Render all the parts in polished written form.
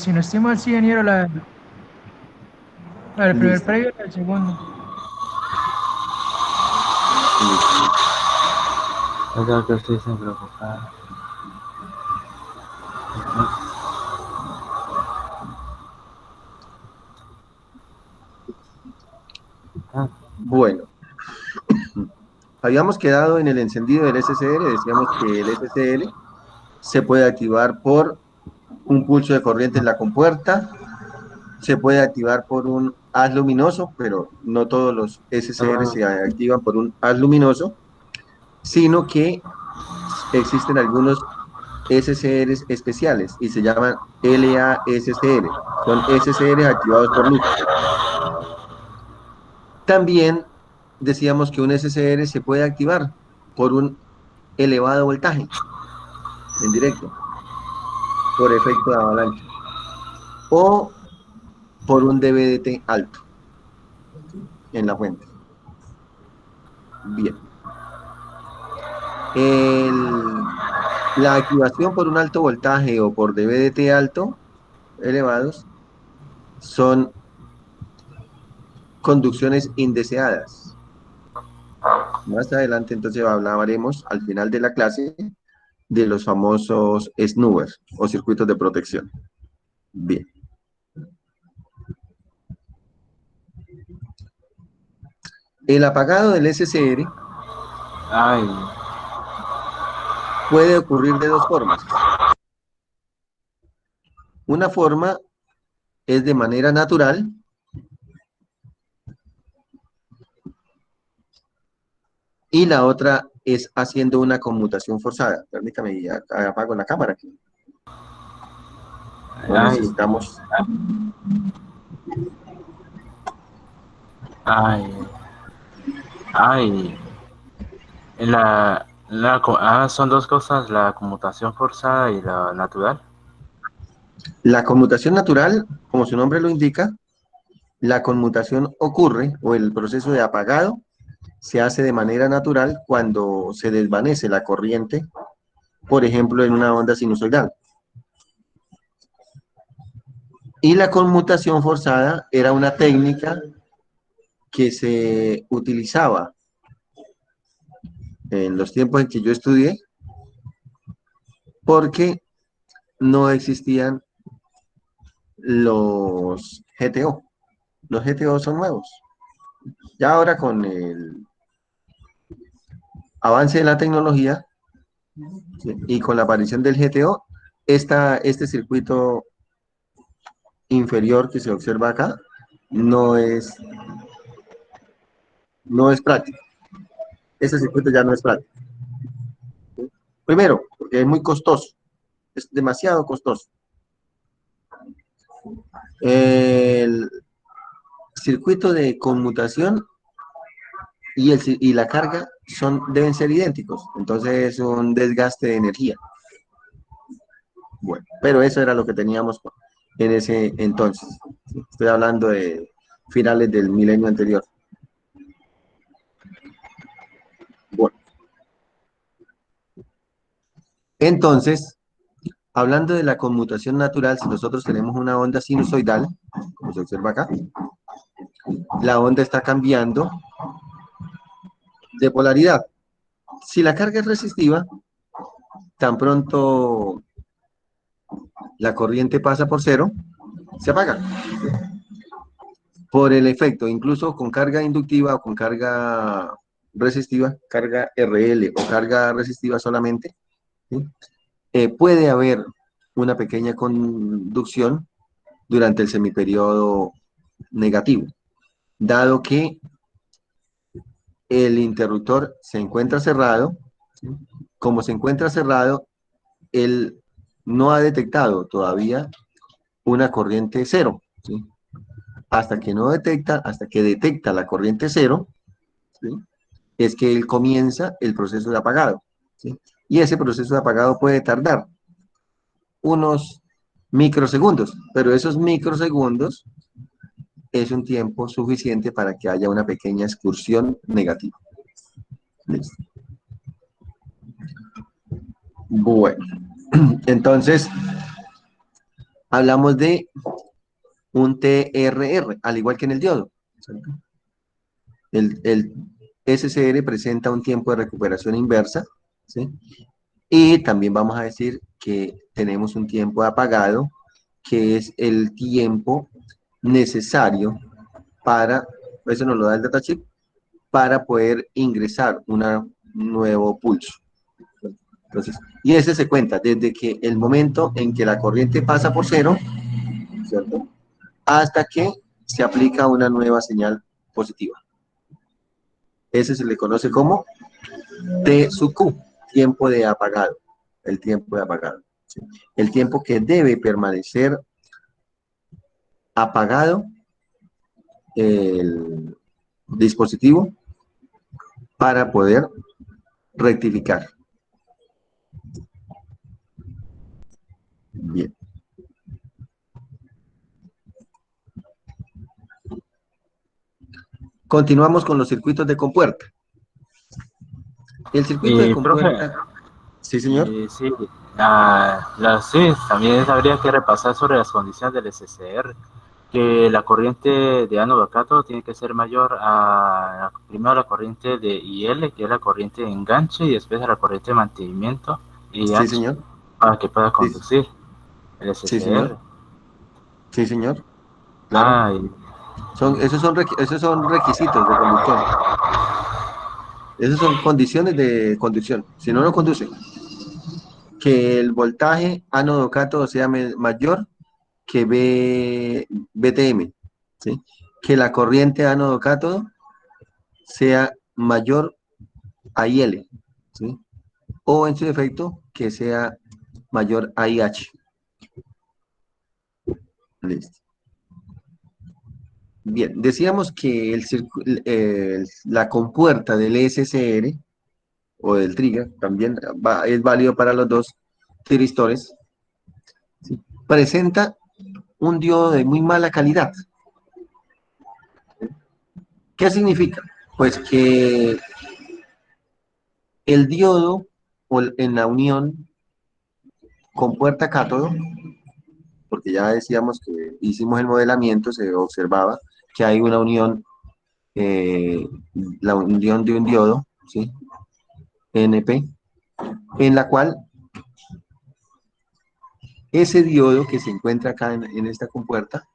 si no estoy mal, sí, ingeniero, la del primer Listo, predio y la del segundo. listo. Es lo que estoy sin preocupar. Ah, Bueno, habíamos quedado en el encendido del SSL, decíamos que el SSL se puede activar por un pulso de corriente en la compuerta, se puede activar por un haz luminoso, pero no todos los SSL ah, se activan por un haz luminoso, sino que existen algunos SSL especiales y se llaman LASSL. Son SSL activados por luz. También decíamos que un SSL se puede activar por un elevado voltaje en directo, por efecto de avalancha, o por un DVDT alto en la fuente. Bien. La activación por un alto voltaje o por DVDT alto, elevados, son conducciones indeseadas. Más adelante entonces hablaremos al final de la clase de los famosos snoopers o circuitos de protección. Bien. El apagado del SSR ay, puede ocurrir de dos formas. Una forma es de manera natural y la otra es haciendo una conmutación forzada. Permítame, ya apago la cámara aquí. No ay, necesitamos. ay, ay. Son dos cosas, la conmutación forzada y la natural. La conmutación natural, como su nombre lo indica, la conmutación ocurre o el proceso de apagado se hace de manera natural cuando se desvanece la corriente, por ejemplo, en una onda sinusoidal. Y la conmutación forzada era una técnica que se utilizaba en los tiempos en que yo estudié porque no existían los GTO. Los GTO son nuevos. Ya ahora con el avance de la tecnología, ¿sí? Y con la aparición del GTO, este circuito inferior que se observa acá no es, no es práctico. Este circuito ya no es práctico. Primero, porque es muy costoso, es demasiado costoso. El circuito de conmutación y la carga deben ser idénticos, entonces es un desgaste de energía. Bueno, pero eso era lo que teníamos en ese entonces. Estoy hablando de finales del milenio anterior. Bueno, entonces, hablando de la conmutación natural, si nosotros tenemos una onda sinusoidal, como se observa acá, la onda está cambiando de polaridad. Si la carga es resistiva, tan pronto la corriente pasa por cero, se apaga. Por el efecto, incluso con carga inductiva o con carga resistiva, carga RL o carga resistiva solamente, ¿sí? Puede haber una pequeña conducción durante el semiperiodo negativo, dado que el interruptor se encuentra cerrado. ¿Sí? Como se encuentra cerrado, él no ha detectado todavía una corriente cero. ¿Sí? Hasta que detecta la corriente cero, ¿sí? Es que él comienza el proceso de apagado. ¿Sí? Y ese proceso de apagado puede tardar unos microsegundos, pero esos microsegundos es un tiempo suficiente para que haya una pequeña excursión negativa. Listo. Bueno, entonces, hablamos de un TRR, al igual que en el diodo. ¿Cierto? El SCR presenta un tiempo de recuperación inversa, ¿sí? Y también vamos a decir que tenemos un tiempo de apagado, que es el tiempo necesario para, eso nos lo da el datasheet, para poder ingresar un nuevo pulso. Entonces, y ese se cuenta desde que el momento en que la corriente pasa por cero, ¿cierto? Hasta que se aplica una nueva señal positiva. Ese se le conoce como T sub Q, tiempo de apagado, el tiempo de apagado. ¿Sí? El tiempo que debe permanecer apagado el dispositivo para poder rectificar. Bien. Continuamos con los circuitos de compuerta. El circuito de Profe, compuerta, sí señor, sí, sí, también habría que repasar sobre las condiciones del SCR, que la corriente de ánodo a cátodo tiene que ser mayor a, primero la corriente de IL, que es la corriente de enganche, y después a la corriente de mantenimiento, sí IH, señor, para que pueda sí, conducir el sí SCR. señor, sí señor, claro. Y Esos son requisitos de conducción. Esas son condiciones de conducción. Si no, no conduce. Que el voltaje ánodo cátodo sea mayor que BTM, ¿sí? Que la corriente ánodo cátodo sea mayor a IL, ¿sí? O en su defecto, que sea mayor a IH. Listo. Bien, decíamos que la compuerta del SCR o del trigger también es válido para los dos tiristores, ¿sí? Presenta un diodo de muy mala calidad. ¿Qué significa? Pues que el diodo en la unión compuerta cátodo, porque ya decíamos que hicimos el modelamiento, se observaba que hay una unión, eh, la unión de un diodo, ¿sí? NP, en la cual ese diodo que se encuentra acá en esta compuerta,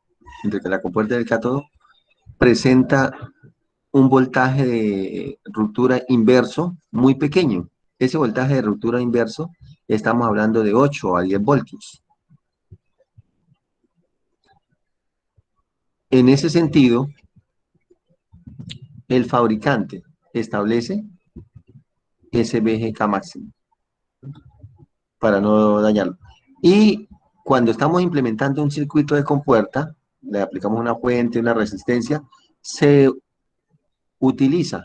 entre la compuerta del cátodo, presenta un voltaje de ruptura inverso muy pequeño. Ese voltaje de ruptura inverso, estamos hablando de 8 a 10 voltios. En ese sentido, el fabricante establece ese BGK máximo para no dañarlo. Y cuando estamos implementando un circuito de compuerta, le aplicamos una fuente, una resistencia, se utiliza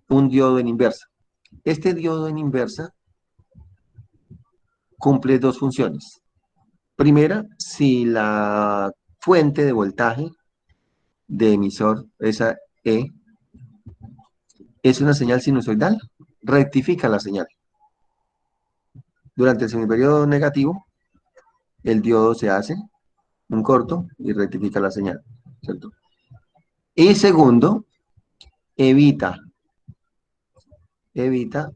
un diodo en inversa. Este diodo en inversa cumple dos funciones. Primera, si la fuente de voltaje de emisor, esa E, es una señal sinusoidal, rectifica la señal. Durante el semiperiodo negativo, el diodo se hace un corto y rectifica la señal, ¿cierto? Y segundo, evita, evita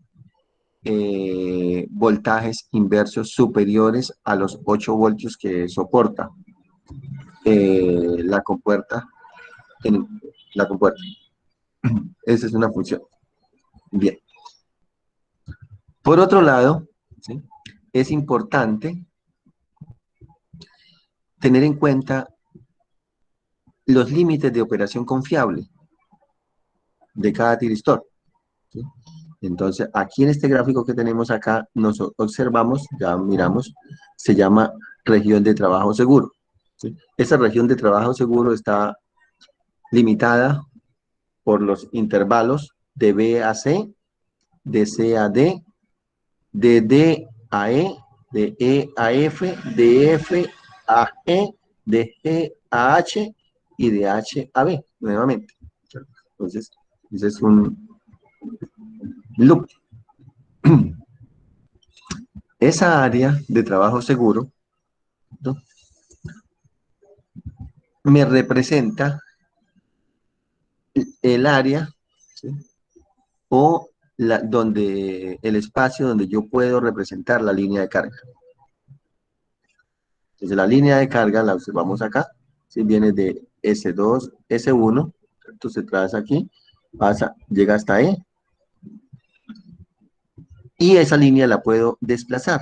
voltajes inversos superiores a los 8 voltios que soporta la compuerta en la compuerta. Esa es una función. Bien. Por otro lado, ¿sí? Es importante tener en cuenta los límites de operación confiable de cada tiristor, ¿sí? Entonces, aquí en este gráfico que tenemos acá, nos observamos, ya miramos, se llama región de trabajo seguro, ¿sí? Esa región de trabajo seguro está limitada por los intervalos de B a C, de C a D, de D a E, de E a F, de F a E, de G a H y de H a B, nuevamente. Entonces, ese es un loop. Esa área de trabajo seguro ¿no? Me representa el área, ¿sí? O el espacio donde yo puedo representar la línea de carga. Entonces la línea de carga la observamos acá, ¿sí? Viene de S2, S1, entonces traza aquí, pasa, llega hasta E, y esa línea la puedo desplazar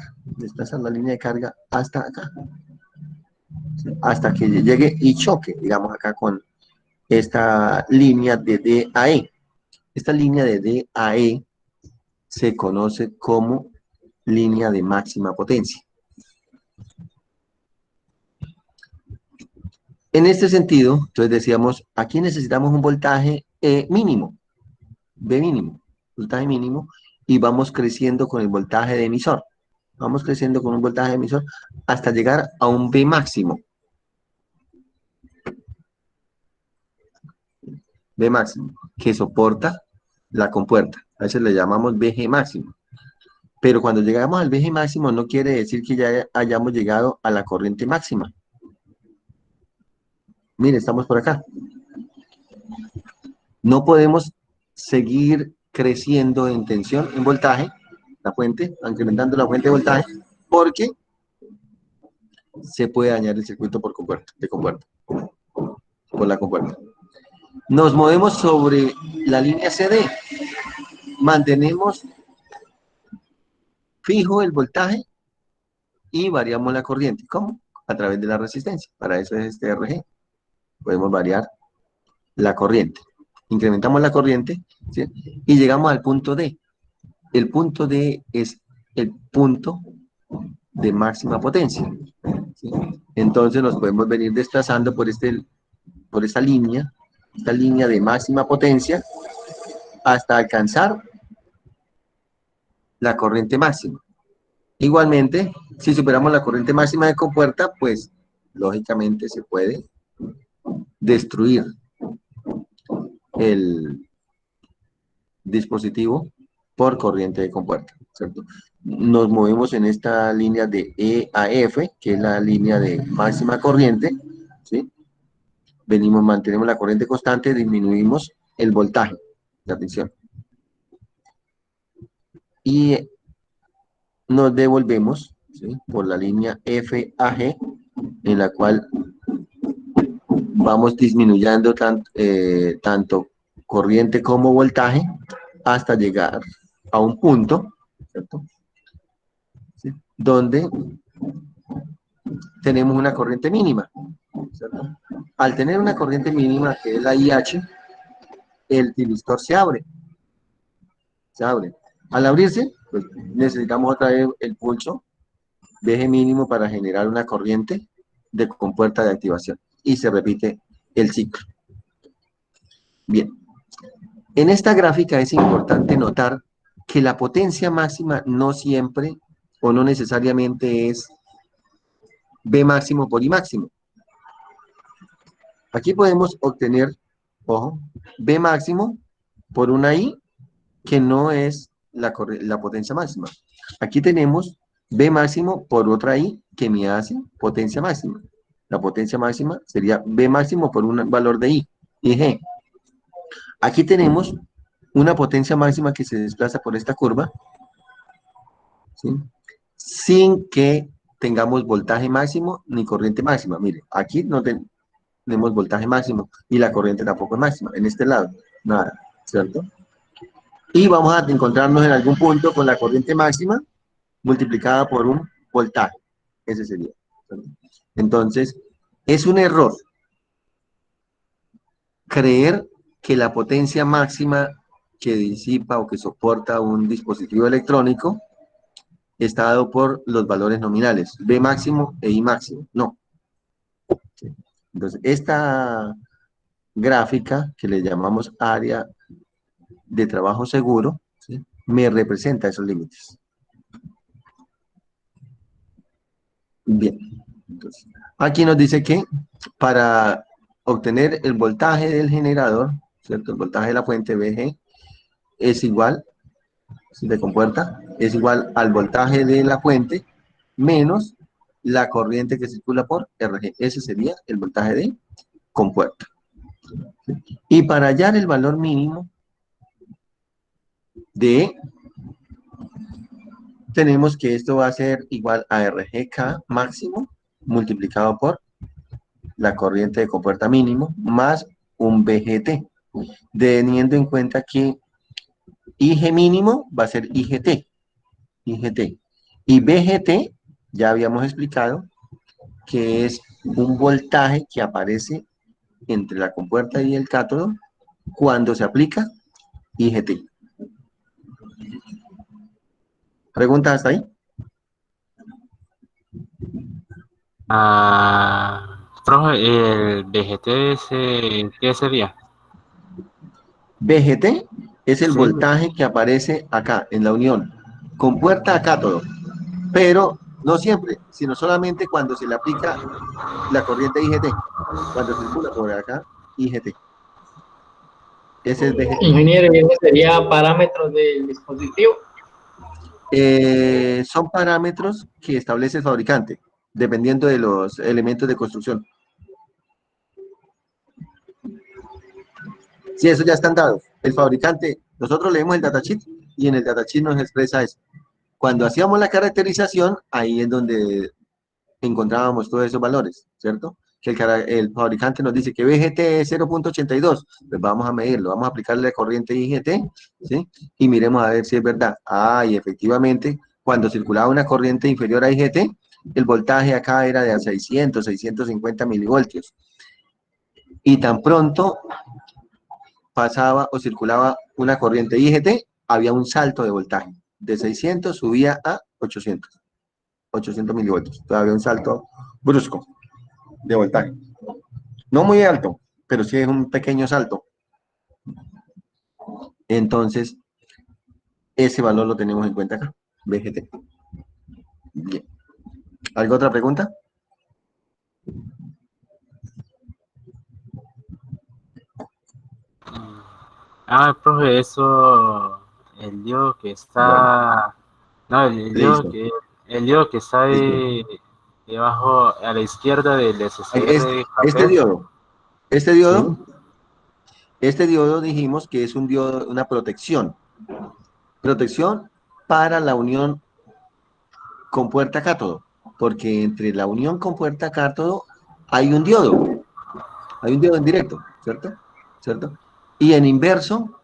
la línea de carga hasta acá, ¿sí? Hasta que llegue y choque, digamos acá con esta línea de D a E. Esta línea de D a E se conoce como línea de máxima potencia. En este sentido, entonces decíamos, aquí necesitamos un voltaje mínimo, B mínimo, voltaje mínimo, y vamos creciendo con el voltaje de emisor. Vamos creciendo con un voltaje de emisor hasta llegar a un B máximo. B máximo, que soporta la compuerta. A veces le llamamos VG máximo. Pero cuando llegamos al VG máximo no quiere decir que ya hayamos llegado a la corriente máxima. Mire, estamos por acá. No podemos seguir creciendo en tensión, en voltaje, la fuente, incrementando la fuente de voltaje, porque se puede dañar el circuito por compuerta, de compuerta, por la compuerta. Nos movemos sobre la línea CD, mantenemos fijo el voltaje y variamos la corriente. ¿Cómo? A través de la resistencia. Para eso es este RG. Podemos variar la corriente. Incrementamos la corriente, ¿sí? Y llegamos al punto D. El punto D es el punto de máxima potencia, ¿sí? Entonces nos podemos venir desplazando por esta línea de máxima potencia hasta alcanzar la corriente máxima. Igualmente, si superamos la corriente máxima de compuerta, pues lógicamente se puede destruir el dispositivo por corriente de compuerta, ¿cierto? Nos movemos en esta línea de E a F, que es la línea de máxima corriente, ¿sí? Mantenemos la corriente constante, disminuimos el voltaje, la tensión. Y nos devolvemos, ¿sí? Por la línea F a G, en la cual vamos disminuyendo tanto corriente como voltaje hasta llegar a un punto, ¿cierto? ¿Sí? Donde tenemos una corriente mínima, ¿cierto? Al tener una corriente mínima, que es la IH, el tiristor se abre. Al abrirse, pues necesitamos otra vez el pulso de eje mínimo para generar una corriente de compuerta de activación. Y se repite el ciclo. Bien. En esta gráfica es importante notar que la potencia máxima no siempre o no necesariamente es B máximo por I máximo. Aquí podemos obtener, ojo, B máximo por una I que no es la potencia máxima. Aquí tenemos B máximo por otra I que me hace potencia máxima. La potencia máxima sería B máximo por un valor de I, G. Aquí tenemos una potencia máxima que se desplaza por esta curva, ¿sí? Sin que tengamos voltaje máximo ni corriente máxima. Mire, aquí no tenemos voltaje máximo y la corriente tampoco es máxima. En este lado, nada, ¿cierto? Y vamos a encontrarnos en algún punto con la corriente máxima multiplicada por un voltaje. Ese sería, ¿cierto? Entonces, es un error creer que la potencia máxima que disipa o que soporta un dispositivo electrónico está dado por los valores nominales, B máximo e I máximo. No. Entonces, esta gráfica que le llamamos área de trabajo seguro, ¿sí? Me representa esos límites. Bien. Entonces, aquí nos dice que para obtener el voltaje del generador, ¿cierto? El voltaje de la fuente VG es igual, de compuerta, es igual al voltaje de la fuente menos la corriente que circula por RG. Ese sería el voltaje de compuerta. Y para hallar el valor mínimo de, tenemos que esto va a ser igual a RGK máximo multiplicado por la corriente de compuerta mínimo más un VGT, teniendo en cuenta que IG mínimo va a ser IGT, y VGT ya habíamos explicado que es un voltaje que aparece entre la compuerta y el cátodo cuando se aplica IGT. ¿Preguntas hasta ahí? Profe, el VGT, ¿qué sería? VGT es el Sí, voltaje que aparece acá, en la unión, compuerta a cátodo, pero no siempre, sino solamente cuando se le aplica la corriente IGT, cuando circula por acá, IGT. Ese es VGT. Ingeniero, ¿y ese sería parámetros del dispositivo? Son parámetros que establece el fabricante, dependiendo de los elementos de construcción. Sí, eso ya están dados. El fabricante, nosotros leemos el datasheet y en el datasheet nos expresa eso. Cuando hacíamos la caracterización, ahí es donde encontrábamos todos esos valores, ¿cierto? Que el fabricante nos dice que VGT es 0.82, pues vamos a medirlo, vamos a aplicarle la corriente IGT, ¿sí? Y miremos a ver si es verdad. Ah, y efectivamente, cuando circulaba una corriente inferior a IGT, el voltaje acá era de 600, 650 milivoltios. Y tan pronto pasaba o circulaba una corriente IGT, había un salto de voltaje. De 600 subía a 800 milivoltios. Todavía un salto brusco de voltaje. No muy alto, pero sí es un pequeño salto. Entonces, ese valor lo tenemos en cuenta acá, VGT. Bien. ¿Alguna otra pregunta? profe, eso, el diodo que Bueno, está, no, listo, el diodo que está listo. ahí debajo, a la izquierda del SCR Este café, diodo, este sí. diodo, este diodo dijimos que es un diodo, una protección para la unión con puerta cátodo, porque entre la unión con puerta cátodo hay un diodo en directo, ¿cierto? ¿Cierto? Y en inverso,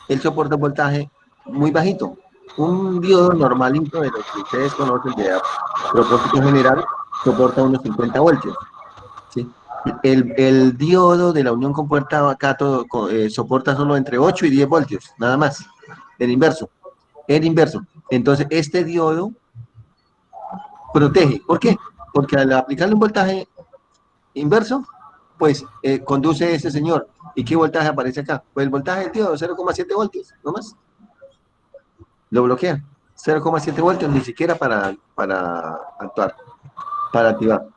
él soporta un voltaje muy bajito. Un diodo normalito de los que ustedes conocen de propósito general soporta unos 50 voltios, ¿sí? El diodo de la unión con puerta cátodo soporta solo entre 8 y 10 voltios, nada más, en inverso. En inverso. Entonces, este diodo protege. ¿Por qué? Porque al aplicarle un voltaje inverso, pues conduce ese señor. ¿Y qué voltaje aparece acá? Pues el voltaje del diodo, 0,7 voltios, no más. Lo bloquea. 0,7 voltios, ni siquiera para actuar, para activar.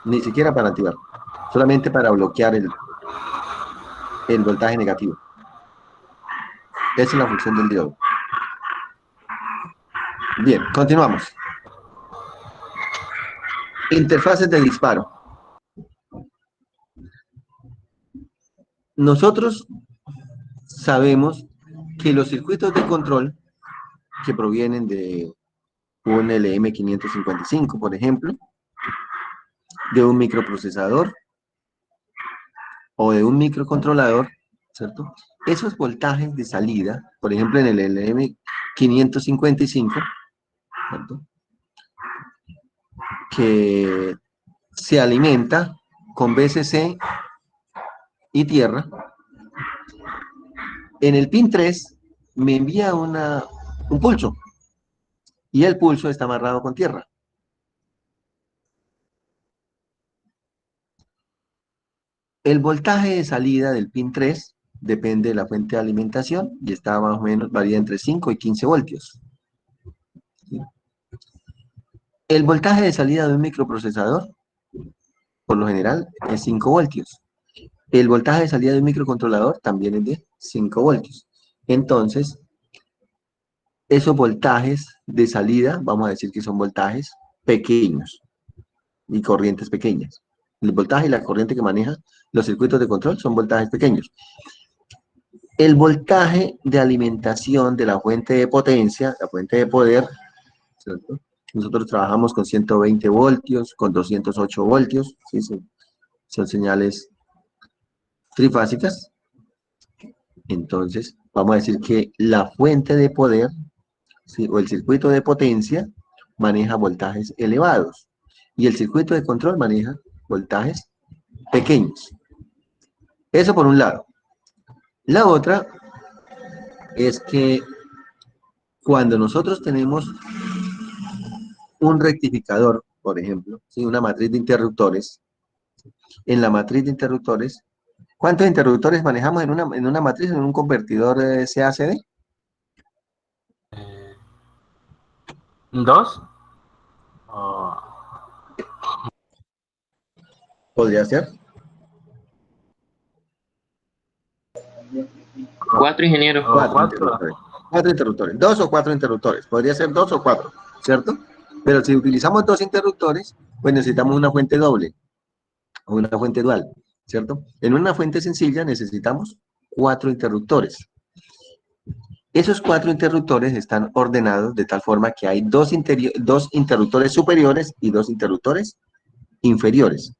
Ni siquiera para activar. Solamente para bloquear el voltaje negativo. Esa es la función del diodo. Bien, continuamos. Interfaces de disparo. Nosotros sabemos que los circuitos de control que provienen de un LM555, por ejemplo, de un microprocesador o de un microcontrolador, ¿cierto? Esos voltajes de salida, por ejemplo, en el LM555, ¿cierto? Que se alimenta con VCC y tierra, en el pin 3 me envía un pulso y el pulso está amarrado con tierra. El voltaje de salida del pin 3 depende de la fuente de alimentación y está más o menos, varía entre 5 y 15 voltios. ¿Sí? El voltaje de salida de un microprocesador, por lo general, es 5 voltios. El voltaje de salida de un microcontrolador también es de 5 voltios. Entonces, esos voltajes de salida, vamos a decir que son voltajes pequeños. y corrientes pequeñas. El voltaje y la corriente que maneja los circuitos de control son voltajes pequeños. El voltaje de alimentación de la fuente de potencia, la fuente de poder, ¿cierto? Nosotros trabajamos con 120 voltios, con 208 voltios, ¿sí? Son señales trifásicas. Entonces, vamos a decir que la fuente de poder, ¿sí? O el circuito de potencia maneja voltajes elevados y el circuito de control maneja voltajes pequeños. Eso por un lado. La otra es que cuando nosotros tenemos un rectificador, por ejemplo, ¿sí? Una matriz de interruptores, en la matriz de interruptores, ¿cuántos interruptores manejamos en una matriz, en un convertidor CACD? ¿Dos? Oh, Podría ser. 4 ingenieros. Cuatro interruptores. 4 interruptores. 2 o 4 interruptores. Podría ser 2 o 4, ¿cierto? Pero si utilizamos 2 interruptores, pues necesitamos una fuente doble o una fuente dual, ¿cierto? En una fuente sencilla necesitamos 4 interruptores. Esos 4 interruptores están ordenados de tal forma que hay dos interruptores superiores y 2 interruptores inferiores.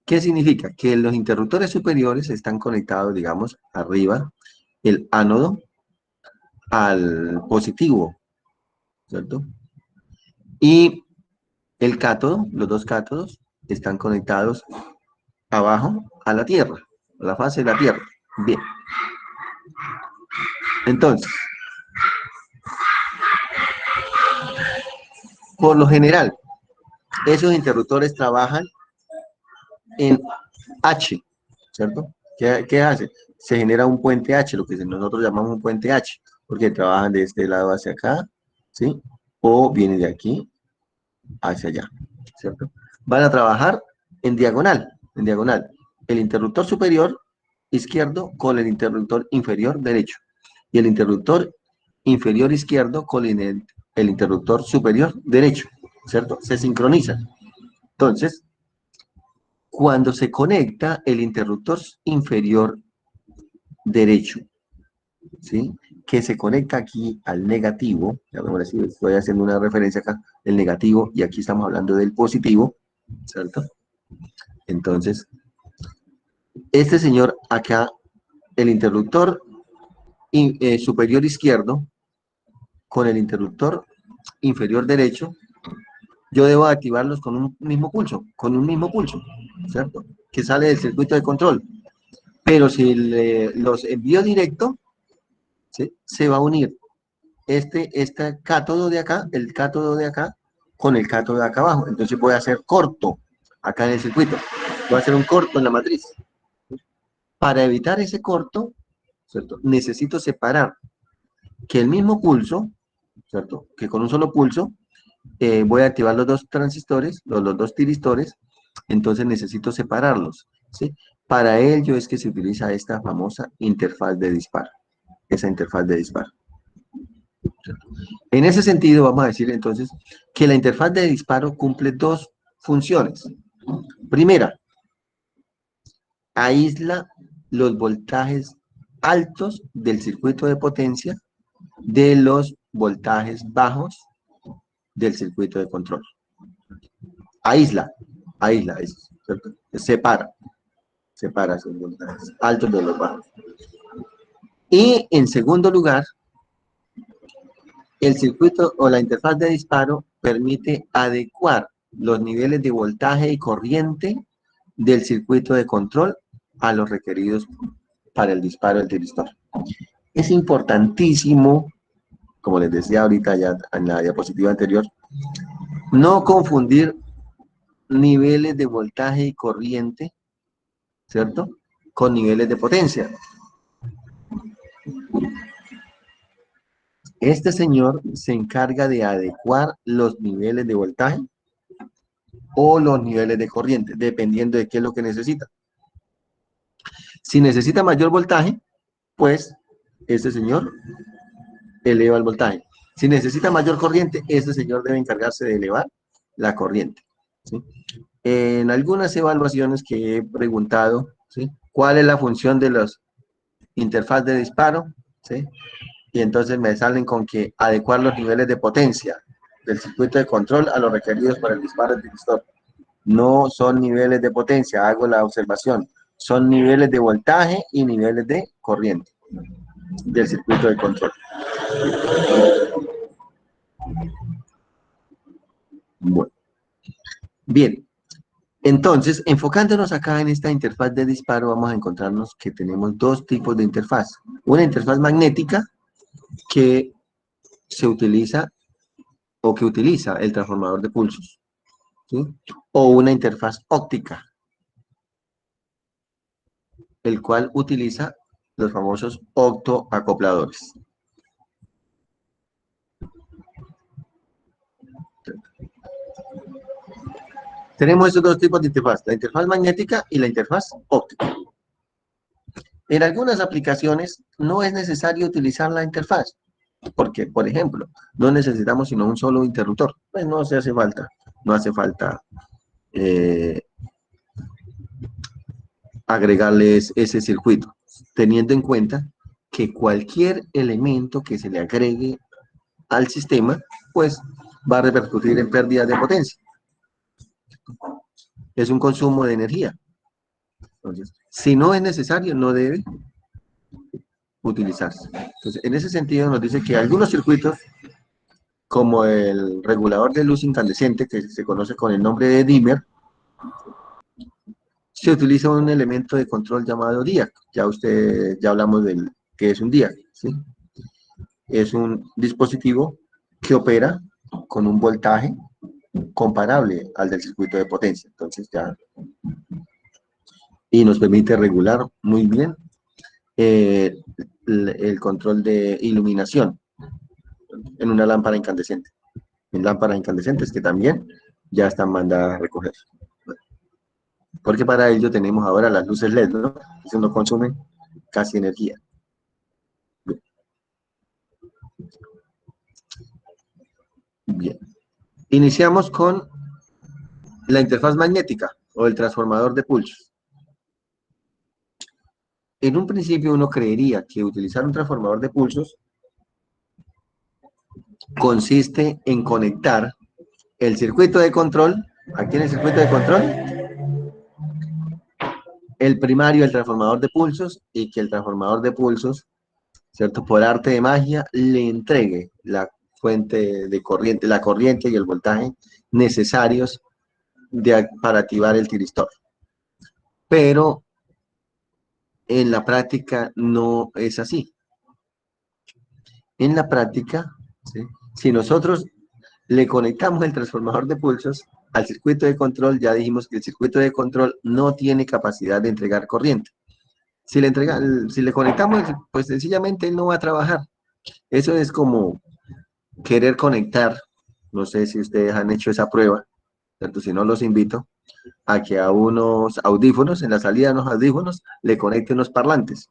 ¿Qué significa? Que los interruptores superiores están conectados, digamos, arriba, el ánodo al positivo, ¿cierto? Y el cátodo, los 2 cátodos, están conectados abajo a la Tierra, a la fase de la Tierra. Bien. Entonces, por lo general, esos interruptores trabajan en H, ¿cierto? ¿Qué hace? Se genera un puente H, lo que nosotros llamamos un puente H, porque trabajan de este lado hacia acá, ¿sí? O viene de aquí hacia allá, ¿cierto? Van a trabajar en diagonal, en diagonal. El interruptor superior izquierdo con el interruptor inferior derecho y el interruptor inferior izquierdo con el interruptor superior derecho, ¿cierto? Se sincronizan. Entonces, cuando se conecta el interruptor inferior derecho, ¿sí? Que se conecta aquí al negativo, ahora sí estoy haciendo una referencia acá, el negativo, y aquí estamos hablando del positivo, ¿cierto? Entonces, este señor acá, el interruptor superior izquierdo con el interruptor inferior derecho, yo debo activarlos con un mismo pulso, ¿cierto? Que sale del circuito de control. Pero si los envío directo, ¿sí? Se va a unir este cátodo de acá, el cátodo de acá, con el cátodo de acá abajo. Entonces voy a hacer corto acá en el circuito. Voy a hacer un corto en la matriz. Para evitar ese corto, ¿cierto? Necesito separar que el mismo pulso, ¿cierto? Que con un solo pulso voy a activar los 2 transistores, los 2 tiristores, entonces necesito separarlos, ¿sí? Para ello es que se utiliza esta famosa interfaz de disparo, esa interfaz de disparo. En ese sentido, vamos a decir entonces que la interfaz de disparo cumple 2 funciones. Primera, aísla los voltajes altos del circuito de potencia de los voltajes bajos del circuito de control. Aísla, ¿cierto? Separa esos voltajes altos de los bajos. Y en segundo lugar, el circuito o la interfaz de disparo permite adecuar los niveles de voltaje y corriente del circuito de control a los requeridos para el disparo del tiristor. Es importantísimo, como les decía ahorita ya en la diapositiva anterior, no confundir niveles de voltaje y corriente, ¿cierto? Con niveles de potencia. Este señor se encarga de adecuar los niveles de voltaje o los niveles de corriente, dependiendo de qué es lo que necesita. Si necesita mayor voltaje, pues este señor eleva el voltaje. Si necesita mayor corriente, este señor debe encargarse de elevar la corriente, ¿sí? En algunas evaluaciones que he preguntado, ¿sí? ¿Cuál es la función de los interfaz de disparo? ¿Sí? Y entonces me salen con que adecuar los niveles de potencia del circuito de control a los requeridos para el disparo del tiristor. No son niveles de potencia, hago la observación, son niveles de voltaje y niveles de corriente del circuito de control. Bueno. Bien, entonces, enfocándonos acá en esta interfaz de disparo, vamos a encontrarnos que tenemos dos tipos de interfaz. Una interfaz magnética que se utiliza o que utiliza el transformador de pulsos, ¿sí? O una interfaz óptica, el cual utiliza los famosos optoacopladores. Tenemos estos dos tipos de interfaz, la interfaz magnética y la interfaz óptica. En algunas aplicaciones no es necesario utilizar la interfaz, porque, por ejemplo, no necesitamos sino un solo interruptor. Pues no se hace falta, no hace falta agregarles ese circuito, teniendo en cuenta que cualquier elemento que se le agregue al sistema, pues va a repercutir en pérdidas de potencia. Es un consumo de energía. Entonces, si no es necesario, no debe utilizarse. Entonces, en ese sentido nos dice que algunos circuitos, como el regulador de luz incandescente, que se conoce con el nombre de dimmer, se utiliza un elemento de control llamado DIAC. Ya hablamos del que es un DIAC, ¿sí? Es un dispositivo que opera con un voltaje comparable al del circuito de potencia. Entonces ya, y nos permite regular muy bien eh, el control de iluminación en una lámpara incandescente. En lámparas incandescentes que también ya están mandadas a recoger. Porque para ello tenemos ahora las luces LED, ¿no? Eso no consume casi energía. Bien. Iniciamos con la interfaz magnética o el transformador de pulsos. En un principio uno creería que utilizar un transformador de pulsos consiste en conectar el circuito de control, aquí en el circuito de control, el primario, el transformador de pulsos, y que el transformador de pulsos, ¿cierto? Por arte de magia, le entregue la fuente de corriente, la corriente y el voltaje necesarios para activar el tiristor. Pero en la práctica no es así. En la práctica, ¿sí? Si nosotros le conectamos el transformador de pulsos al circuito de control, ya dijimos que el circuito de control no tiene capacidad de entregar corriente. Si le conectamos, pues sencillamente él no va a trabajar. Eso es como querer conectar, no sé si ustedes han hecho esa prueba, ¿cierto? Si no, los invito a que a unos audífonos, en la salida de unos audífonos, le conecten unos parlantes,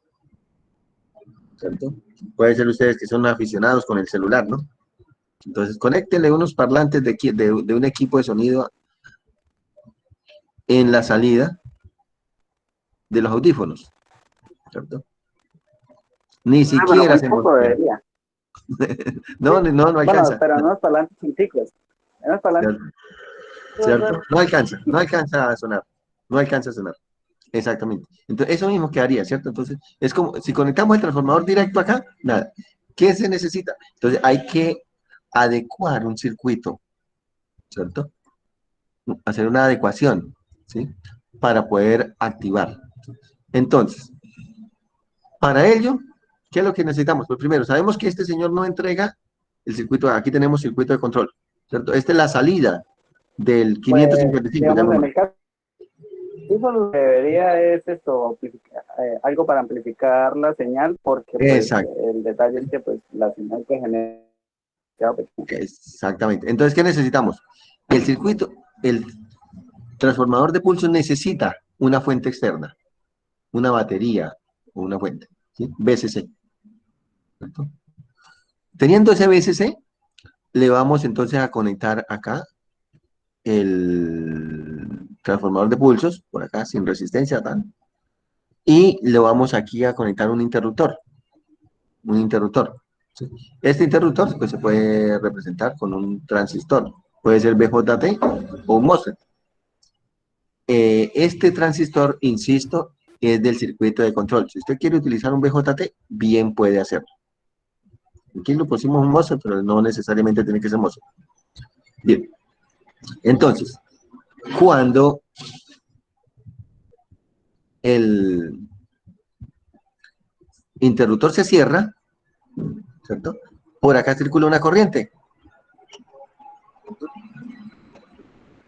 ¿cierto? Puede ser ustedes que son aficionados con el celular, ¿no? Entonces, conéctenle unos parlantes de un equipo de sonido en la salida de los audífonos, ¿cierto? Ni Bueno, siquiera muy se poco monitorea. debería. No, Sí. no, no Bueno, alcanza. pero no es parlantes chiquiticos. No es parlantes. ¿Cierto? ¿Cierto? No alcanza a sonar. No alcanza a sonar. Exactamente. Entonces, eso mismo quedaría, ¿cierto? Entonces, es como, si conectamos el transformador directo acá, nada. ¿Qué se necesita? Entonces, hay que adecuar un circuito, ¿cierto? Hacer una adecuación, ¿sí? Para poder activar. Entonces, para ello, ¿qué es lo que necesitamos? Pues primero, sabemos que este señor no entrega el circuito, aquí tenemos circuito de control, ¿cierto? Esta es la salida del Pues, 555, digamos, en llamémoslo. el caso lo que debería es esto, algo para amplificar la señal, porque pues Exacto, el detalle es que pues la señal que genera pequeña. exactamente. Entonces, ¿qué necesitamos? El circuito, el transformador de pulsos necesita una fuente externa, una batería o una fuente, ¿sí? VCC, ¿cierto? Teniendo ese VCC, le vamos entonces a conectar acá transformador de pulsos, por acá, sin resistencia, tan, y le vamos aquí a conectar un interruptor. ¿Sí? Este interruptor pues, se puede representar con un transistor, puede ser BJT o un MOSFET. Este transistor, insisto, es del circuito de control. Si usted quiere utilizar un BJT, bien puede hacerlo. Aquí lo pusimos un MOSFET, pero no necesariamente tiene que ser MOSFET. Bien, entonces, cuando el interruptor se cierra, ¿cierto? Por acá circula una corriente.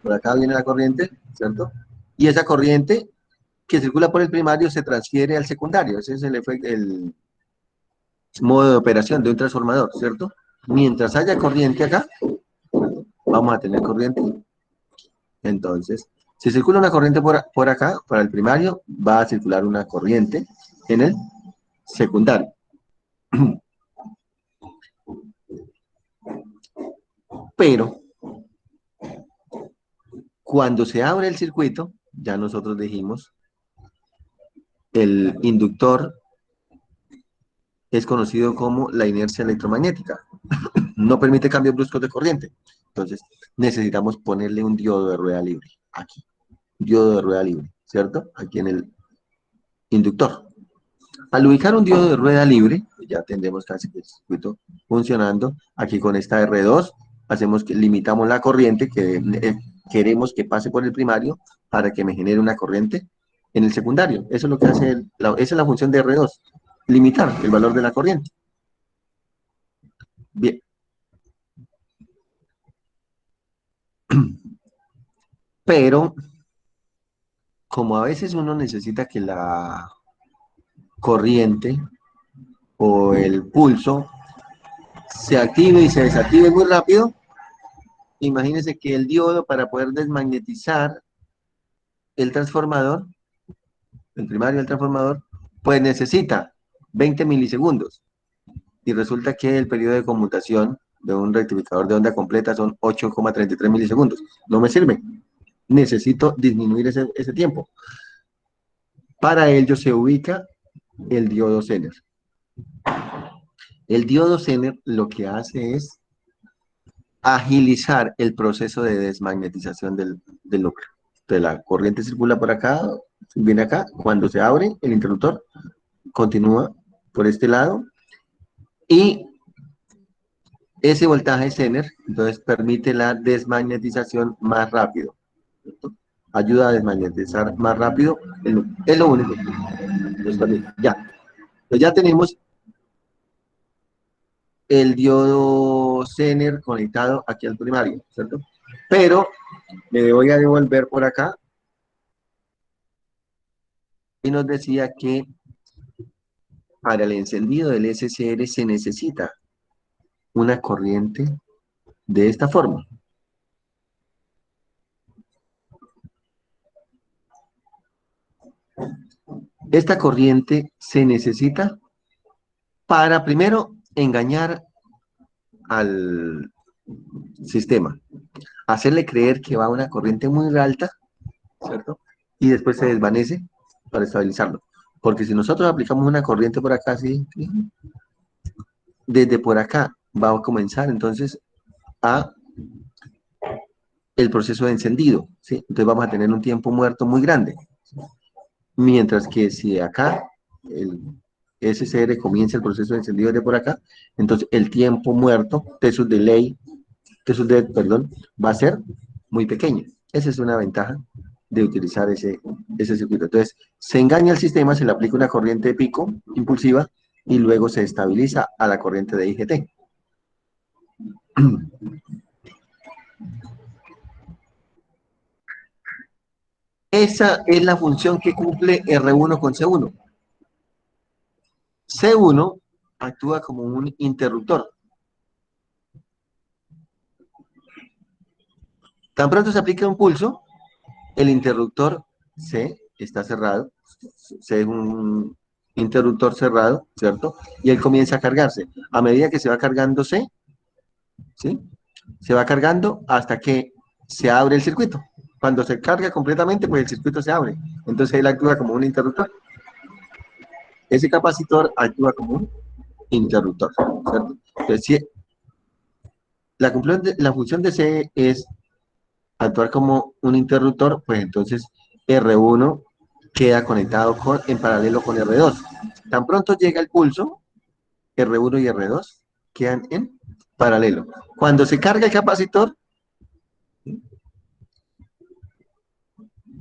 Por acá viene la corriente, ¿cierto? Y esa corriente que circula por el primario se transfiere al secundario. Ese es el efecto, el modo de operación de un transformador, ¿cierto? Mientras haya corriente acá, vamos a tener corriente. Entonces, si circula una corriente por acá, para el primario, va a circular una corriente en el secundario. Pero, cuando se abre el circuito, ya nosotros dijimos, el inductor es conocido como la inercia electromagnética. No permite cambios bruscos de corriente. Entonces, necesitamos ponerle un diodo de rueda libre. Aquí. Diodo de rueda libre, ¿cierto? Aquí en el inductor. Al ubicar un diodo de rueda libre, ya tendremos casi el circuito funcionando. Aquí con esta R2, hacemos que limitamos la corriente que queremos que pase por el primario para que me genere una corriente en el secundario. Eso es lo que hace, esa es la función de R2, limitar el valor de la corriente. Bien. Pero, como a veces uno necesita que la corriente o el pulso se active y se desactive muy rápido, imagínense que el diodo, para poder desmagnetizar el transformador, el primario del transformador, pues necesita 20 milisegundos. Y resulta que el periodo de conmutación de un rectificador de onda completa son 8,33 milisegundos. No me sirve. Necesito disminuir ese tiempo. Para ello se ubica el diodo Zener. El diodo Zener lo que hace es agilizar el proceso de desmagnetización del núcleo. Entonces la corriente circula por acá, viene acá, cuando se abre el interruptor, continúa por este lado, y ese voltaje Zener, entonces permite la desmagnetización más rápido, ¿cierto? Ayuda a desmagnetizar más rápido, es lo único. Entonces, ya. Entonces ya tenemos el diodo Zener conectado aquí al primario, ¿cierto? Pero me voy a devolver por acá y nos decía que para el encendido del SCR se necesita una corriente de esta forma. Esta corriente se necesita para, primero, engañar al sistema, hacerle creer que va una corriente muy alta, ¿cierto? Y después se desvanece para estabilizarlo. Porque si nosotros aplicamos una corriente por acá, así, desde por acá va a comenzar entonces a el proceso de encendido, ¿sí? Entonces vamos a tener un tiempo muerto muy grande. Mientras que si acá el SCR comienza el proceso de encendido de por acá, entonces el tiempo muerto, T delay, perdón, va a ser muy pequeño. Esa es una ventaja de utilizar ese circuito. Entonces, se engaña al sistema, se le aplica una corriente de pico impulsiva y luego se estabiliza a la corriente de IGT. Esa es la función que cumple R1 con C1. C1 actúa como un interruptor. Tan pronto se aplica un pulso, el interruptor C está cerrado, C es un interruptor cerrado, ¿cierto? Y él comienza a cargarse. A medida que se va cargando C, ¿sí? Se va cargando hasta que se abre el circuito. Cuando se carga completamente, pues el circuito se abre. Entonces él actúa como un interruptor. Ese capacitor actúa como un interruptor, ¿cierto? Entonces, si la función de C es actuar como un interruptor, pues entonces R1 queda conectado en paralelo con R2. Tan pronto llega el pulso, R1 y R2 quedan en paralelo. Cuando se carga el capacitor,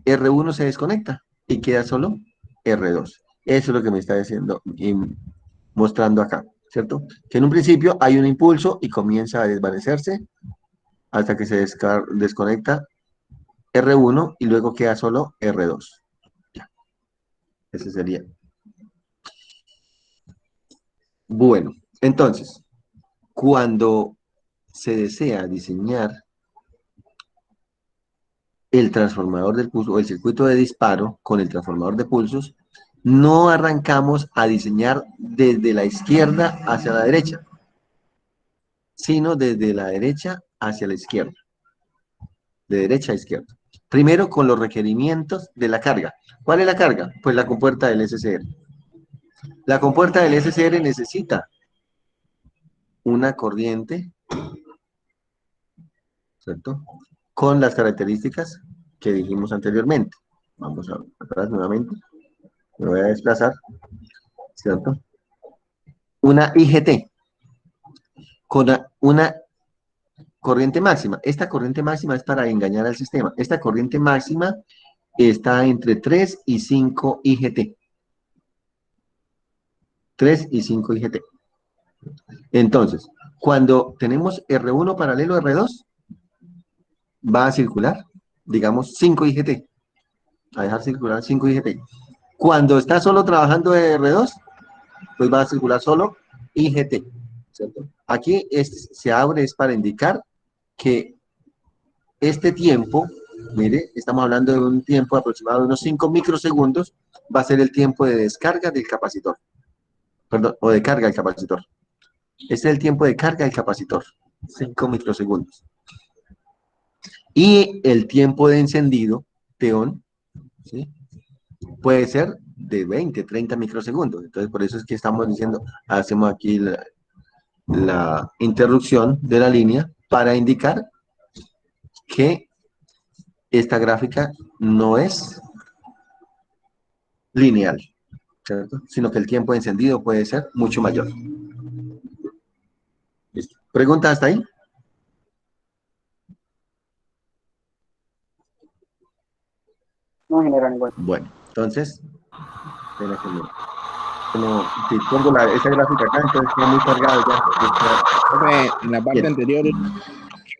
R1 se desconecta y queda solo R2. Eso es lo que me está diciendo y mostrando acá, ¿cierto? Que en un principio hay un impulso y comienza a desvanecerse hasta que se desconecta R1 y luego queda solo R2. Ya, ese sería. Bueno, entonces, cuando se desea diseñar el transformador del pulso o el circuito de disparo con el transformador de pulsos, no arrancamos a diseñar desde la izquierda hacia la derecha, sino desde la derecha hacia la izquierda, de derecha a izquierda. Primero con los requerimientos de la carga. ¿Cuál es la carga? Pues la compuerta del SCR. La compuerta del SCR necesita una corriente, ¿cierto? Con las características que dijimos anteriormente. Vamos a atrás nuevamente. Me voy a desplazar, ¿cierto? Una IGT con una corriente máxima. Esta corriente máxima es para engañar al sistema. Esta corriente máxima está entre 3 y 5 IGT. 3 y 5 IGT. Entonces, cuando tenemos R1 paralelo a R2, va a circular, digamos, 5 IGT. A dejar circular 5 IGT. Cuando está solo trabajando R2, pues va a circular solo IGT, ¿cierto? Aquí se abre es para indicar que este tiempo, mire, estamos hablando de un tiempo aproximado de unos 5 microsegundos, va a ser el tiempo de descarga del capacitor, perdón, o de carga del capacitor. Este es el tiempo de carga del capacitor, 5 microsegundos. Y el tiempo de encendido, TEON, ¿sí? Puede ser de 20, 30 microsegundos. Entonces, por eso es que estamos diciendo, hacemos aquí la interrupción de la línea para indicar que esta gráfica no es lineal, ¿cierto? Sino que el tiempo de encendido puede ser mucho mayor. ¿Listo? ¿Pregunta hasta ahí? No genera ningún. Bueno, entonces, espera que si pongo esa gráfica acá, entonces está muy cargado ya. En la parte Bien. anterior,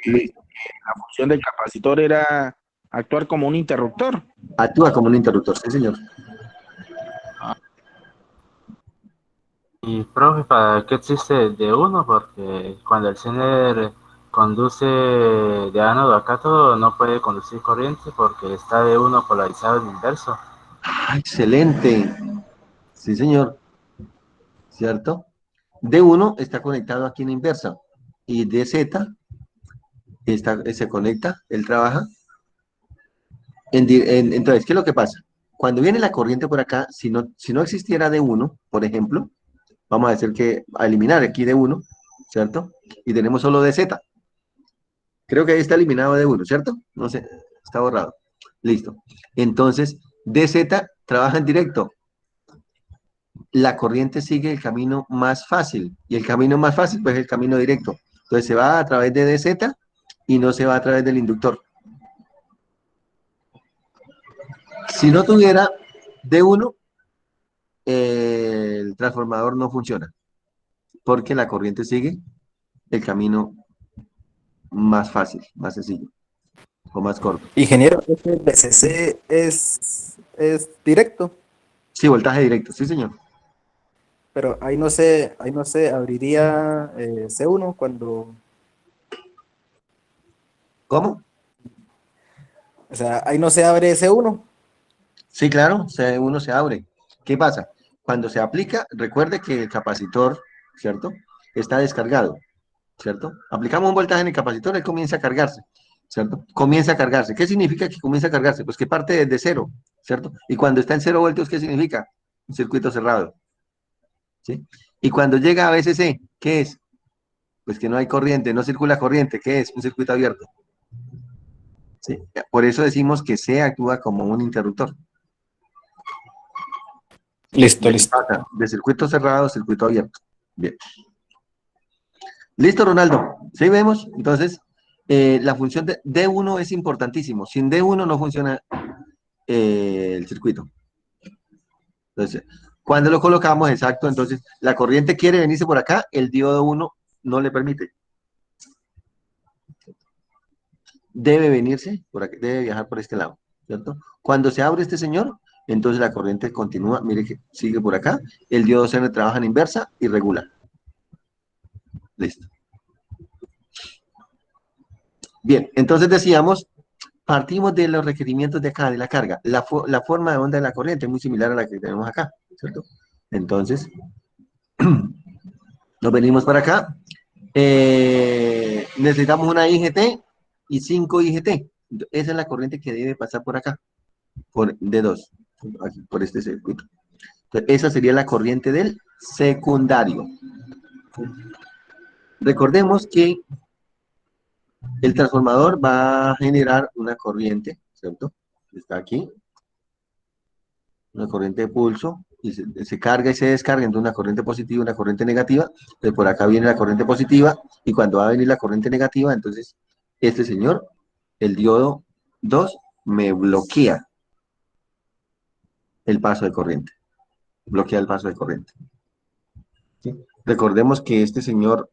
la función del capacitor era actuar como un interruptor. Actúa como un interruptor, sí, señor. Y profe, ¿para qué existe el D1? Porque cuando el Zener conduce de ánodo a cátodo no puede conducir corriente porque está D1 polarizado en inverso. Ah, excelente. Sí, señor. ¿Cierto? D1 está conectado aquí en inversa y DZ se conecta, él trabaja. Entonces, ¿qué es lo que pasa? Cuando viene la corriente por acá, si no existiera D1, por ejemplo, vamos a decir que a eliminar aquí D1, ¿cierto? Y tenemos solo DZ. Creo que ahí está eliminado D1, ¿cierto? No sé, está borrado. Listo. Entonces, DZ trabaja en directo. La corriente sigue el camino más fácil. Y el camino más fácil, pues, es el camino directo. Entonces, se va a través de DZ y no se va a través del inductor. Si no tuviera D1, el transformador no funciona. Porque la corriente sigue el camino más fácil, más sencillo o más corto. Ingeniero, ¿ese BCC es directo? Sí, voltaje directo, sí, señor. Pero ahí no se abriría C1 cuando... ¿Cómo? O sea, ahí no se abre C1. Sí, claro, uno se abre. ¿Qué pasa? Cuando se aplica, recuerde que el capacitor, ¿cierto? Está descargado, ¿cierto? Aplicamos un voltaje en el capacitor, él comienza a cargarse. ¿cierto? Comienza a cargarse. ¿Qué significa que comienza a cargarse? Pues que parte desde cero, ¿cierto? Y cuando está en 0 voltios, ¿qué significa? Un circuito cerrado, ¿sí? Y cuando llega a VCC, ¿qué es? Pues que no hay corriente, no circula corriente, ¿qué es? Un circuito abierto, ¿sí? Por eso decimos que C actúa como un interruptor. Listo, listo. Pasa de circuito cerrado a circuito abierto. Bien. Listo, Ronaldo. ¿Sí vemos? Entonces, la función de D1 es importantísimo. Sin D1 no funciona el circuito. Entonces, cuando lo colocamos, exacto, entonces la corriente quiere venirse por acá, el diodo 1 no le permite. Debe venirse por aquí, debe viajar por este lado, ¿cierto? Cuando se abre este señor, entonces la corriente continúa, mire que sigue por acá, el diodo CN trabaja en inversa y regula. Listo. Bien, entonces decíamos, partimos de los requerimientos de acá, de la carga. La forma de onda de la corriente es muy similar a la que tenemos acá, ¿cierto? Entonces, nos venimos para acá. Necesitamos una IGT y 5 IGT. Esa es la corriente que debe pasar por acá, por D2, por este circuito. Entonces, esa sería la corriente del secundario. Recordemos que el transformador va a generar una corriente, ¿cierto? Está aquí, una corriente de pulso, y se carga y se descarga entre una corriente positiva y una corriente negativa. Entonces, por acá viene la corriente positiva, y cuando va a venir la corriente negativa, entonces, este señor, el diodo 2, me bloquea el paso de corriente. Bloquea el paso de corriente. ¿Sí? Recordemos que este señor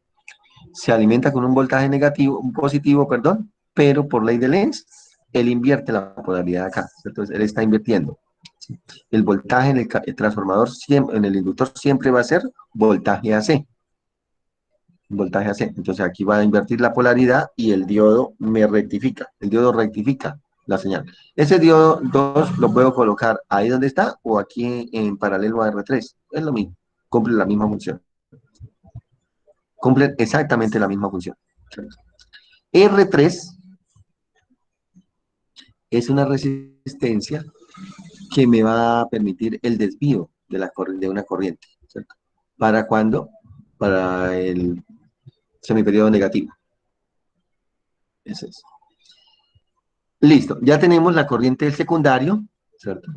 se alimenta con un voltaje negativo, un positivo, perdón, pero por ley de Lenz, él invierte la polaridad acá. Entonces, él está invirtiendo. ¿Sí? El voltaje en el transformador, siempre, en el inductor, siempre va a ser voltaje AC. Voltaje AC. Entonces, aquí va a invertir la polaridad y el diodo me rectifica. El diodo rectifica la señal. Ese diodo 2 lo puedo colocar ahí donde está o aquí en paralelo a R3. Es lo mismo. Cumple la misma función. Cumplen exactamente la misma función. R3 es una resistencia que me va a permitir el desvío de una corriente, ¿cierto? ¿Para cuándo? Para el semiperiodo negativo. Eso es. Listo, ya tenemos la corriente del secundario, ¿cierto?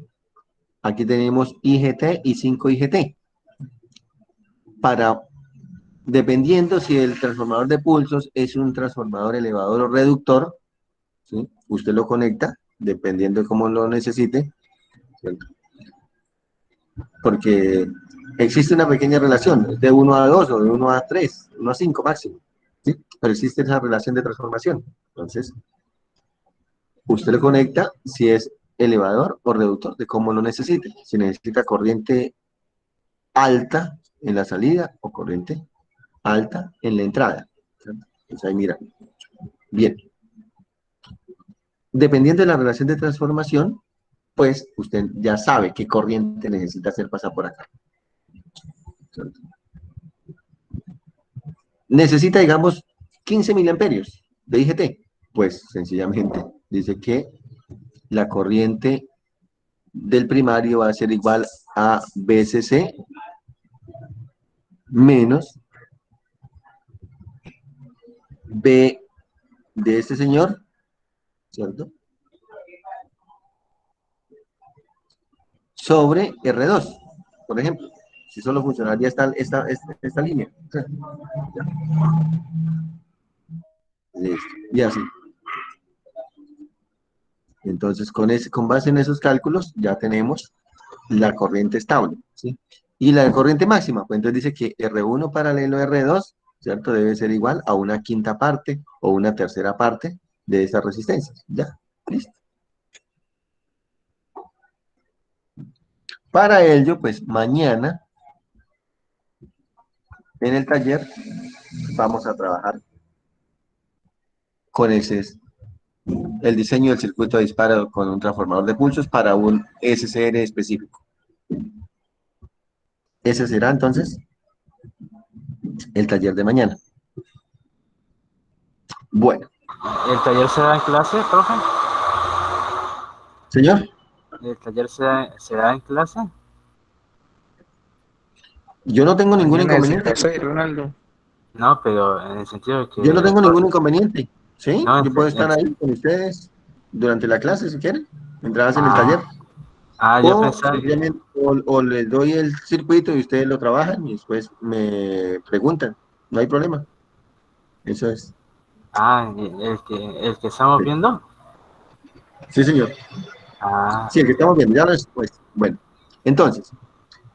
Aquí tenemos IGT y 5 IGT. Dependiendo si el transformador de pulsos es un transformador elevador o reductor, ¿sí? Usted lo conecta, dependiendo de cómo lo necesite, ¿cierto? Porque existe una pequeña relación, de 1 a 2 o de 1 a 3, 1 a 5 máximo, ¿sí? Pero existe esa relación de transformación. Entonces, usted lo conecta si es elevador o reductor, de cómo lo necesite. Si necesita corriente alta en la salida o corriente alta en la entrada, ¿cierto? Entonces ahí mira. Bien. Dependiendo de la relación de transformación, pues usted ya sabe qué corriente necesita hacer pasar por acá. ¿Cierto? Necesita, digamos, 15 miliamperios de IGT. Pues sencillamente dice que la corriente del primario va a ser igual a VCC menos B de este señor, ¿cierto? Sobre R2, por ejemplo. Si solo funcionaría esta línea. Listo. Y así. Entonces, con base en esos cálculos, ya tenemos la corriente estable, ¿sí? Y la corriente máxima, pues entonces dice que R1 paralelo a R2, ¿cierto? Debe ser igual a una quinta parte o una tercera parte de esas resistencias. Ya, listo. Para ello, pues mañana en el taller vamos a trabajar con el diseño del circuito de disparo con un transformador de pulsos para un SCR específico. Ese será entonces el taller de mañana. Bueno, ¿El taller se da en clase, profe? Señor, ¿El taller se da en clase? yo no tengo ningún Mañana inconveniente. decía soy Ronaldo. No, pero en el sentido de Yo no que... tengo ningún inconveniente. ¿Sí? No, Yo puedo estar ahí con ustedes durante la clase si quieren, mientras hacen el taller. yo O pensaba que... simplemente o les doy el circuito y ustedes lo trabajan y después me preguntan. No hay problema. Eso es. El que estamos Sí, viendo. sí, señor. Sí, el que estamos viendo. Ya lo es, pues. Bueno, entonces,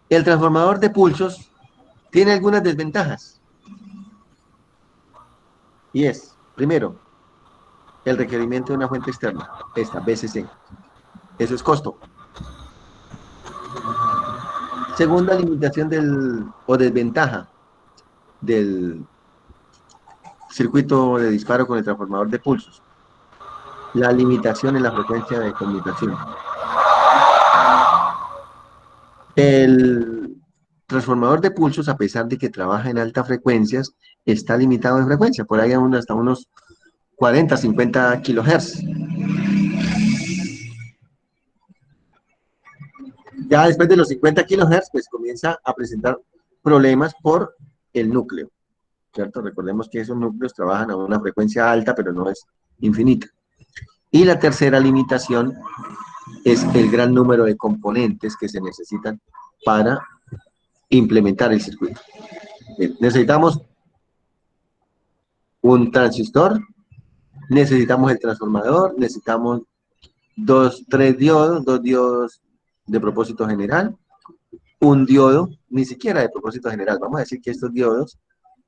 el transformador de pulsos tiene algunas desventajas. Y es, primero, el requerimiento de una fuente externa, esta, BCC. Eso es costo. Segunda limitación o desventaja del circuito de disparo con el transformador de pulsos. La limitación en la frecuencia de conmutación. El transformador de pulsos, a pesar de que trabaja en altas frecuencias, está limitado en frecuencia, por ahí hasta unos 40, 50 kilohertz. Ya después de los 50 kilohertz, pues comienza a presentar problemas por el núcleo, ¿cierto? Recordemos que esos núcleos trabajan a una frecuencia alta, pero no es infinita. Y la tercera limitación es el gran número de componentes que se necesitan para implementar el circuito. Bien, necesitamos un transistor, necesitamos el transformador, necesitamos dos diodos de propósito general, un diodo, ni siquiera de propósito general, vamos a decir que estos diodos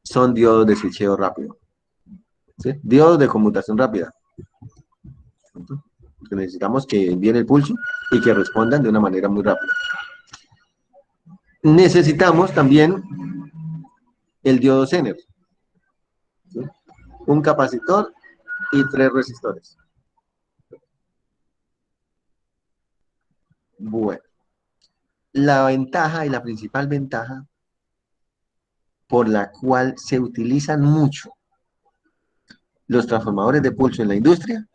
son diodos de switcheo rápido, ¿sí? Diodos de conmutación rápida. Porque necesitamos que envíen el pulso y que respondan de una manera muy rápida. Necesitamos también el diodo Zener, ¿sí? Un capacitor y 3 resistores. Bueno, la ventaja y la principal ventaja por la cual se utilizan mucho los transformadores de pulso en la industria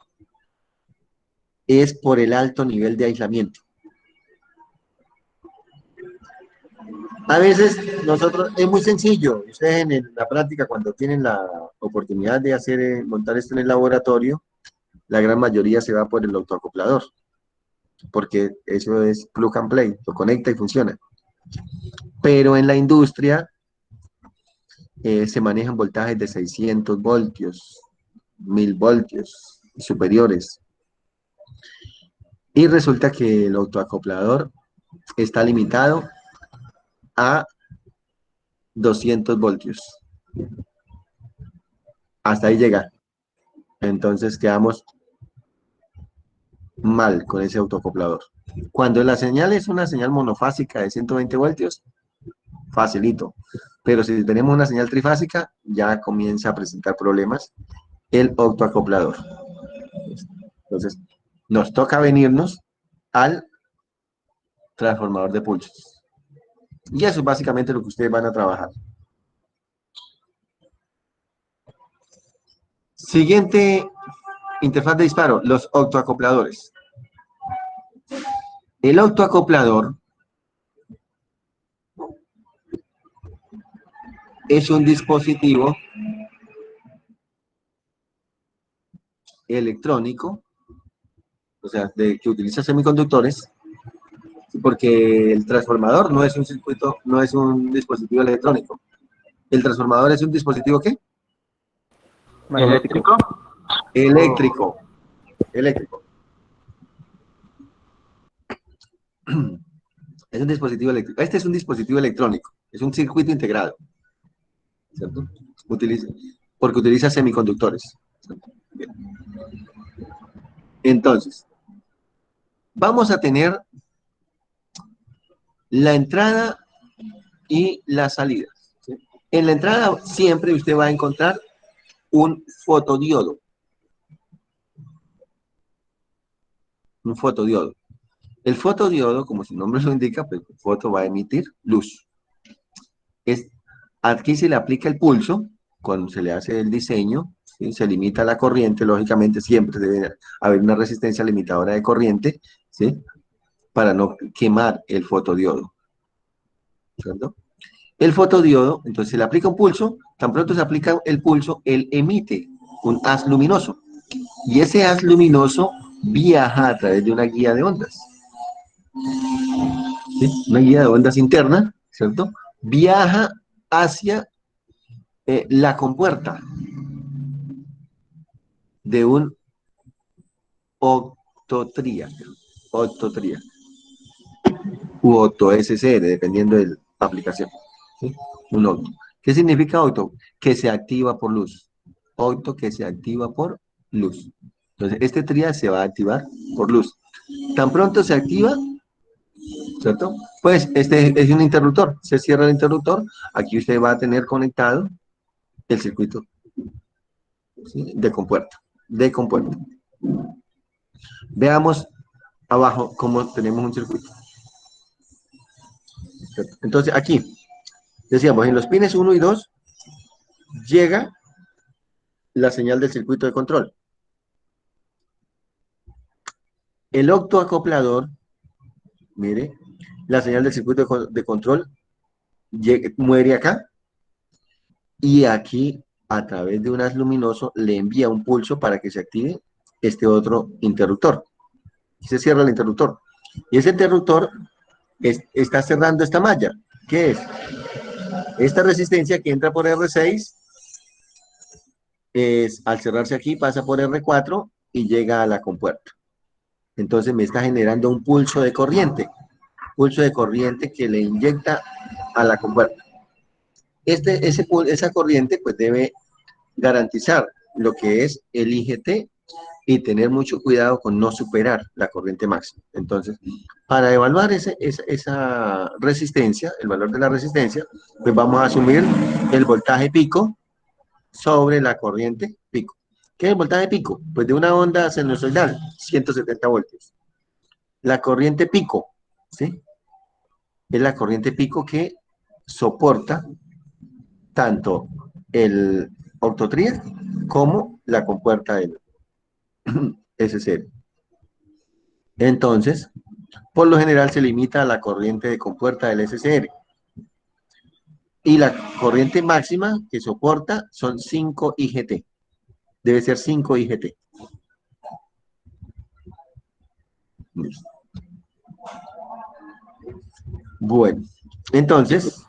es por el alto nivel de aislamiento. A veces nosotros, es muy sencillo, ustedes en la práctica cuando tienen la oportunidad de montar esto en el laboratorio, la gran mayoría se va por el autoacoplador, porque eso es plug and play, lo conecta y funciona. Pero en la industria se manejan voltajes de 600 voltios, 1000 voltios superiores. Y resulta que el autoacoplador está limitado a 200 voltios. Hasta ahí llega. Entonces quedamos mal con ese autoacoplador. Cuando la señal es una señal monofásica de 120 voltios, facilito. Pero si tenemos una señal trifásica, ya comienza a presentar problemas el autoacoplador. Entonces, nos toca venirnos al transformador de pulsos. Y eso es básicamente lo que ustedes van a trabajar. Siguiente interfaz de disparo, los autoacopladores. El autoacoplador es un dispositivo electrónico, o sea, que utiliza semiconductores, porque el transformador no es un circuito, no es un dispositivo electrónico. ¿El transformador es un dispositivo qué? ¿Eléctrico? Eléctrico. Eléctrico. Es un dispositivo eléctrico. Este es un dispositivo electrónico. Es un circuito integrado. ¿Cierto? Porque utiliza semiconductores. Bien. Entonces, vamos a tener la entrada y la salida. ¿Sí? En la entrada siempre usted va a encontrar un fotodiodo. Un fotodiodo. El fotodiodo, como su nombre lo indica, pues el foto va a emitir luz. Aquí se le aplica el pulso, cuando se le hace el diseño, ¿sí? Se limita la corriente, lógicamente siempre debe haber una resistencia limitadora de corriente, ¿sí? Para no quemar el fotodiodo, ¿cierto? El fotodiodo, entonces se le aplica un pulso, tan pronto se aplica el pulso, él emite un haz luminoso, y ese haz luminoso viaja a través de una guía de ondas, ¿sí? Una guía de ondas interna, ¿cierto? Viaja hacia la compuerta de un octotría, octotría, u octo SCR, dependiendo de la aplicación, ¿sí? Un octo. ¿Qué significa octo? Que se activa por luz. Octo que se activa por luz. Entonces, este tría se va a activar por luz. Tan pronto se activa, ¿cierto? Pues este es un interruptor. Se cierra el interruptor. Aquí usted va a tener conectado el circuito, ¿sí? De compuerta. De compuerta. Veamos abajo cómo tenemos un circuito. ¿Cierto? Entonces, aquí, decíamos, en los pines 1 y 2 llega la señal del circuito de control. El octoacoplador, mire, la señal del circuito de control muere acá, y aquí, a través de un haz luminoso, le envía un pulso para que se active este otro interruptor. Y se cierra el interruptor. Y ese interruptor está cerrando esta malla. ¿Qué es? Esta resistencia que entra por R6, al cerrarse aquí, pasa por R4 y llega a la compuerta. Entonces me está generando un pulso de corriente que le inyecta a la compuerta. Esa corriente pues debe garantizar lo que es el IGT y tener mucho cuidado con no superar la corriente máxima. Entonces, para evaluar esa resistencia, el valor de la resistencia, pues vamos a asumir el voltaje pico sobre la corriente pico. ¿Qué es el voltaje pico? Pues de una onda sinusoidal, 170 voltios. La corriente pico, ¿sí? Es la corriente pico que soporta tanto el octotría como la compuerta del SCR. Entonces, por lo general se limita a la corriente de compuerta del SCR. Y la corriente máxima que soporta son 5 IGT. Debe ser 5 IGT. Bueno, entonces,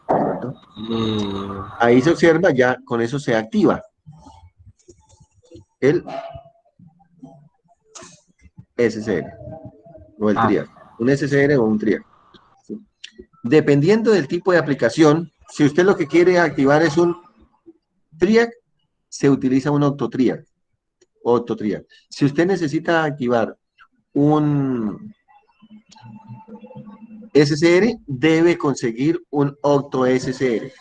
ahí se observa, ya con eso se activa el SCR o el triac, un SCR o un triac. ¿Sí? Dependiendo del tipo de aplicación, si usted lo que quiere activar es un triac, se utiliza un octotriac. Si usted necesita activar un SCR, debe conseguir un octo SCR.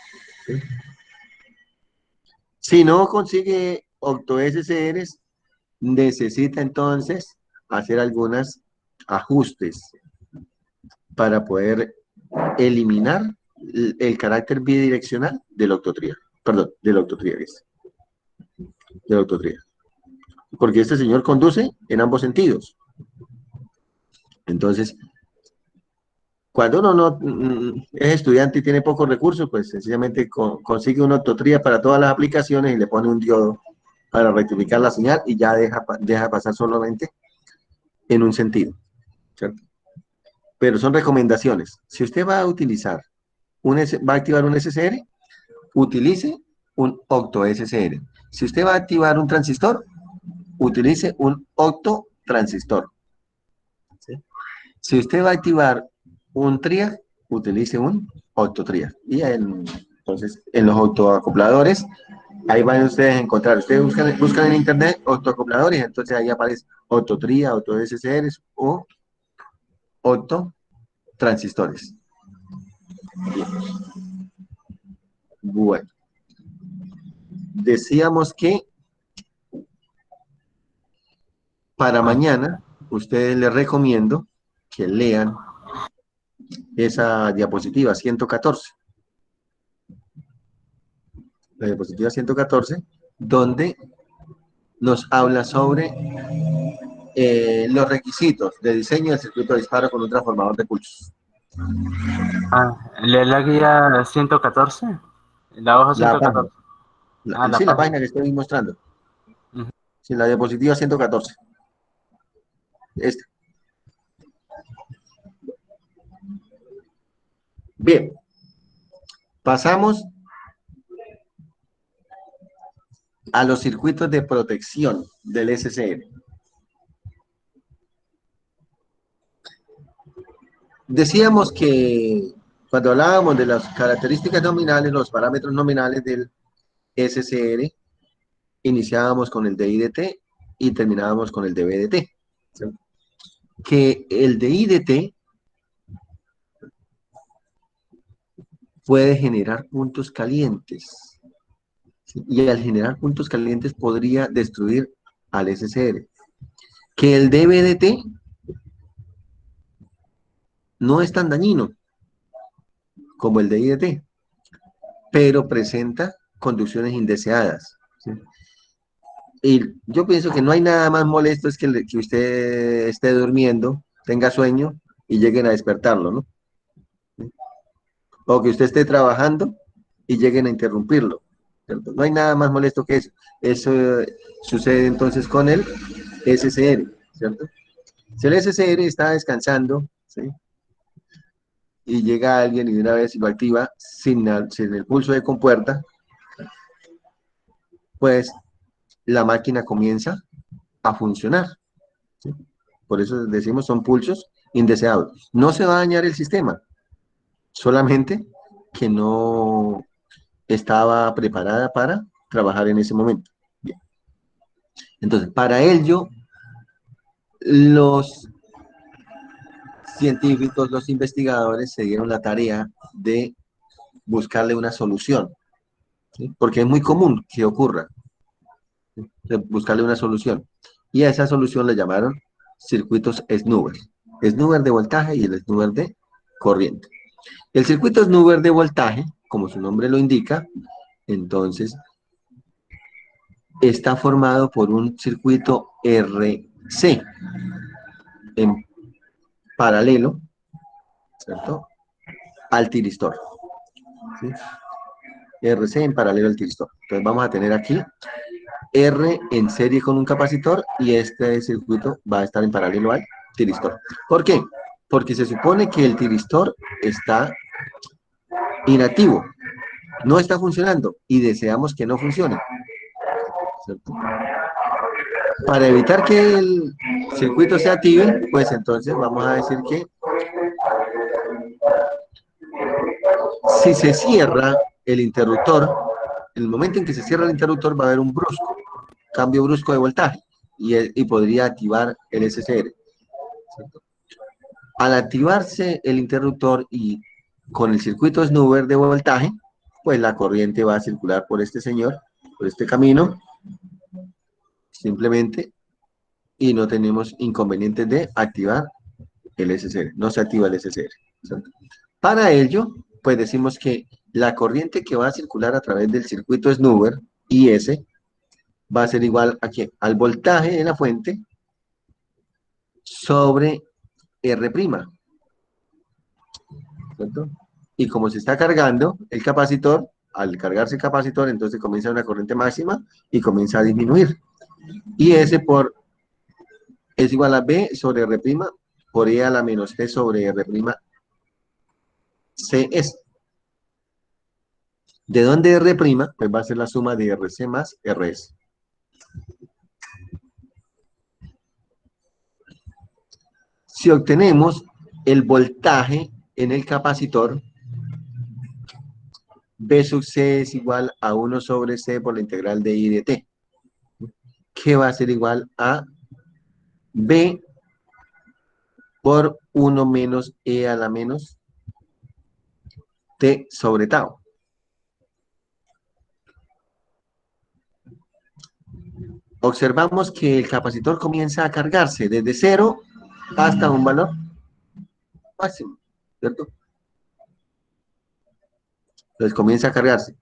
¿Sí? Si no consigue octo SCRs, necesita entonces hacer algunos ajustes para poder eliminar el carácter bidireccional del octotriac. Perdón, del octotriac. Porque este señor conduce en ambos sentidos. Entonces, cuando uno no es estudiante y tiene pocos recursos, pues sencillamente consigue una octotría para todas las aplicaciones y le pone un diodo para rectificar la señal y ya deja pasar solamente en un sentido, ¿cierto? Pero son recomendaciones. Si usted va a utilizar va a activar un SCR, utilice un octo SCR. Si usted va a activar un transistor, utilice un octo transistor. ¿Sí? Si usted va a activar un triac, utilice un octotriac. Y entonces, en los autoacopladores, ahí van ustedes a encontrar. Ustedes buscan en internet autoacopladores, entonces ahí aparece octotriac, octo SCRs o octo transistores. Bien. Bueno. Decíamos que para mañana, ustedes les recomiendo que lean esa diapositiva 114. La diapositiva 114, donde nos habla sobre los requisitos de diseño del circuito de disparo con un transformador de pulsos. La guía 114, la hoja La página, 114. La sí, la página. página que estoy mostrando. Ujú. Sí, la diapositiva 114. Esta. Bien, pasamos a los circuitos de protección del SCR. Decíamos que cuando hablábamos de las características nominales, los parámetros nominales del SCR, iniciábamos con el de IDT y terminábamos con el de BDT. ¿Sí? Que el de IDT puede generar puntos calientes. ¿Sí? Y al generar puntos calientes podría destruir al SCR. Que el de BDT no es tan dañino como el de IDT, pero presenta conducciones indeseadas. ¿Sí? Y yo pienso que no hay nada más molesto es que usted esté durmiendo, tenga sueño y lleguen a despertarlo, ¿no? O que usted esté trabajando y lleguen a interrumpirlo, ¿cierto? No hay nada más molesto que eso. Eso sucede entonces con el SCR, ¿cierto? Si el SCR está descansando, ¿sí? Y llega alguien y de una vez lo activa sin el pulso de compuerta, pues la máquina comienza a funcionar. ¿Sí? Por eso decimos son pulsos indeseables. No se va a dañar el sistema, solamente que no estaba preparada para trabajar en ese momento. Bien. Entonces, para ello, los científicos, los investigadores se dieron la tarea de buscarle una solución, ¿sí? Porque es muy común que ocurra, ¿sí? De buscarle una solución. Y a esa solución le llamaron circuitos snoover. Snoover de voltaje y el snoover de corriente. El circuito snoover de voltaje, como su nombre lo indica, entonces está formado por un circuito RC en paralelo, ¿cierto? Al tiristor. ¿Sí? RC en paralelo al tiristor. Entonces vamos a tener aquí R en serie con un capacitor y este circuito va a estar en paralelo al tiristor. ¿Por qué? Porque se supone que el tiristor está inactivo, no está funcionando y deseamos que no funcione, ¿cierto? Para evitar que el circuito se active, pues entonces vamos a decir que si se cierra el interruptor, en el momento en que se cierra el interruptor va a haber un cambio brusco de voltaje y podría activar el SCR. ¿Cierto? Al activarse el interruptor y con el circuito snoover de voltaje, pues la corriente va a circular por este señor, por este camino, simplemente, y no tenemos inconvenientes de activar el SCR, no se activa el SCR. ¿Cierto? Para ello, pues decimos que la corriente que va a circular a través del circuito snoover, IS, va a ser igual a ¿qué? Al voltaje de la fuente sobre R'. ¿Cierto? Y como se está cargando el capacitor, al cargarse el capacitor, entonces comienza una corriente máxima y comienza a disminuir. Y S es igual a B sobre R' por E a la menos T sobre R' CS. ¿De dónde R'? Pues va a ser la suma de RC más RS. Si obtenemos el voltaje en el capacitor, B sub C es igual a 1 sobre C por la integral de I de T, que va a ser igual a B por 1 menos E a la menos T sobre tau. Observamos que el capacitor comienza a cargarse desde 0 hasta un valor máximo, ¿cierto? Entonces comienza a cargarse.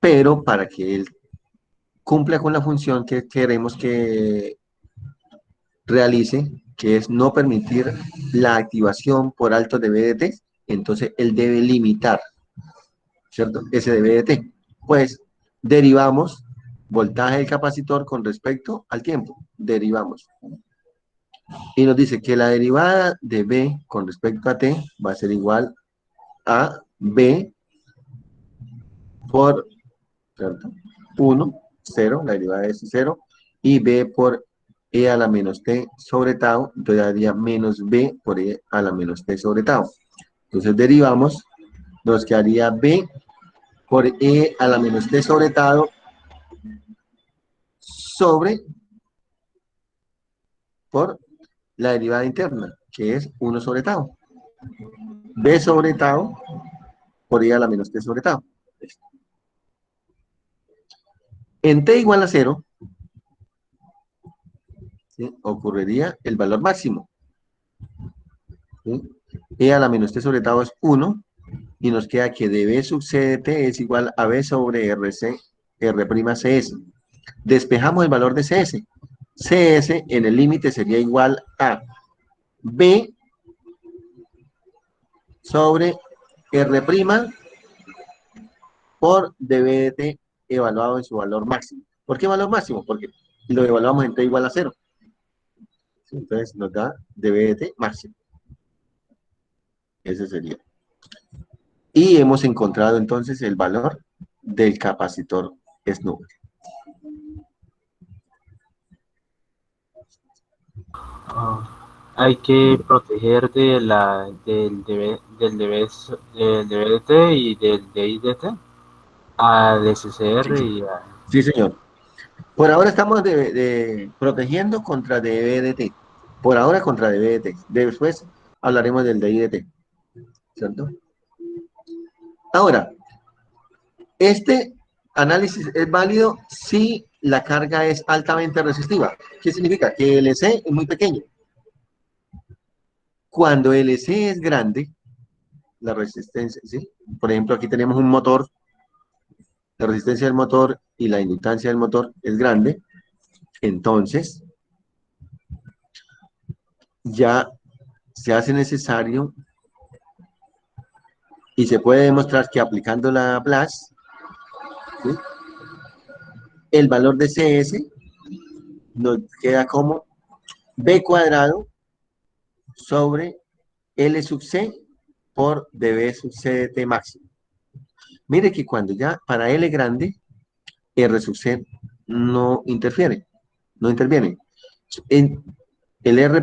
Pero para que el cumpla con la función que queremos que realice, que es no permitir la activación por alto de BDT, entonces él debe limitar, ¿cierto? Ese de BDT. Pues derivamos voltaje del capacitor con respecto al tiempo. Derivamos. Y nos dice que la derivada de B con respecto a T va a ser igual a B por, ¿cierto? 1, 0, la derivada es 0, y B por E a la menos T sobre tau, entonces daría menos B por E a la menos T sobre tau. Entonces derivamos, nos quedaría B por E a la menos T sobre tau sobre por la derivada interna, que es 1 sobre tau. B sobre tau por E a la menos T sobre tau. En T igual a 0, ¿sí? Ocurriría el valor máximo. ¿Sí? E a la menos T sobre tau es 1, y nos queda que de B sub C de T es igual a B sobre RC, R'CS. Despejamos el valor de CS. CS en el límite sería igual a B sobre R' por dB de T evaluado en su valor máximo. ¿Por qué valor máximo? Porque lo evaluamos en T igual a 0. Entonces nos da dB de T máximo. Ese sería. Y hemos encontrado entonces el valor del capacitor Snoop. Hay que proteger del DVT y del DIDT al SCR Sí, y a... sí, señor. Por ahora estamos protegiendo contra DVDT. Por ahora contra DVDT. Después hablaremos del DIDT. ¿Cierto? Ahora, este análisis es válido si la carga es altamente resistiva. ¿Qué significa? Que el LC es muy pequeño. Cuando el LC es grande, la resistencia, ¿sí? Por ejemplo, aquí tenemos un motor, la resistencia del motor y la inductancia del motor es grande, entonces ya se hace necesario y se puede demostrar que aplicando la BLAS, ¿sí? El valor de CS nos queda como B cuadrado sobre L sub C por dB sub C de T máximo. Mire que cuando ya para L grande, R sub C no interfiere, no interviene. En el R'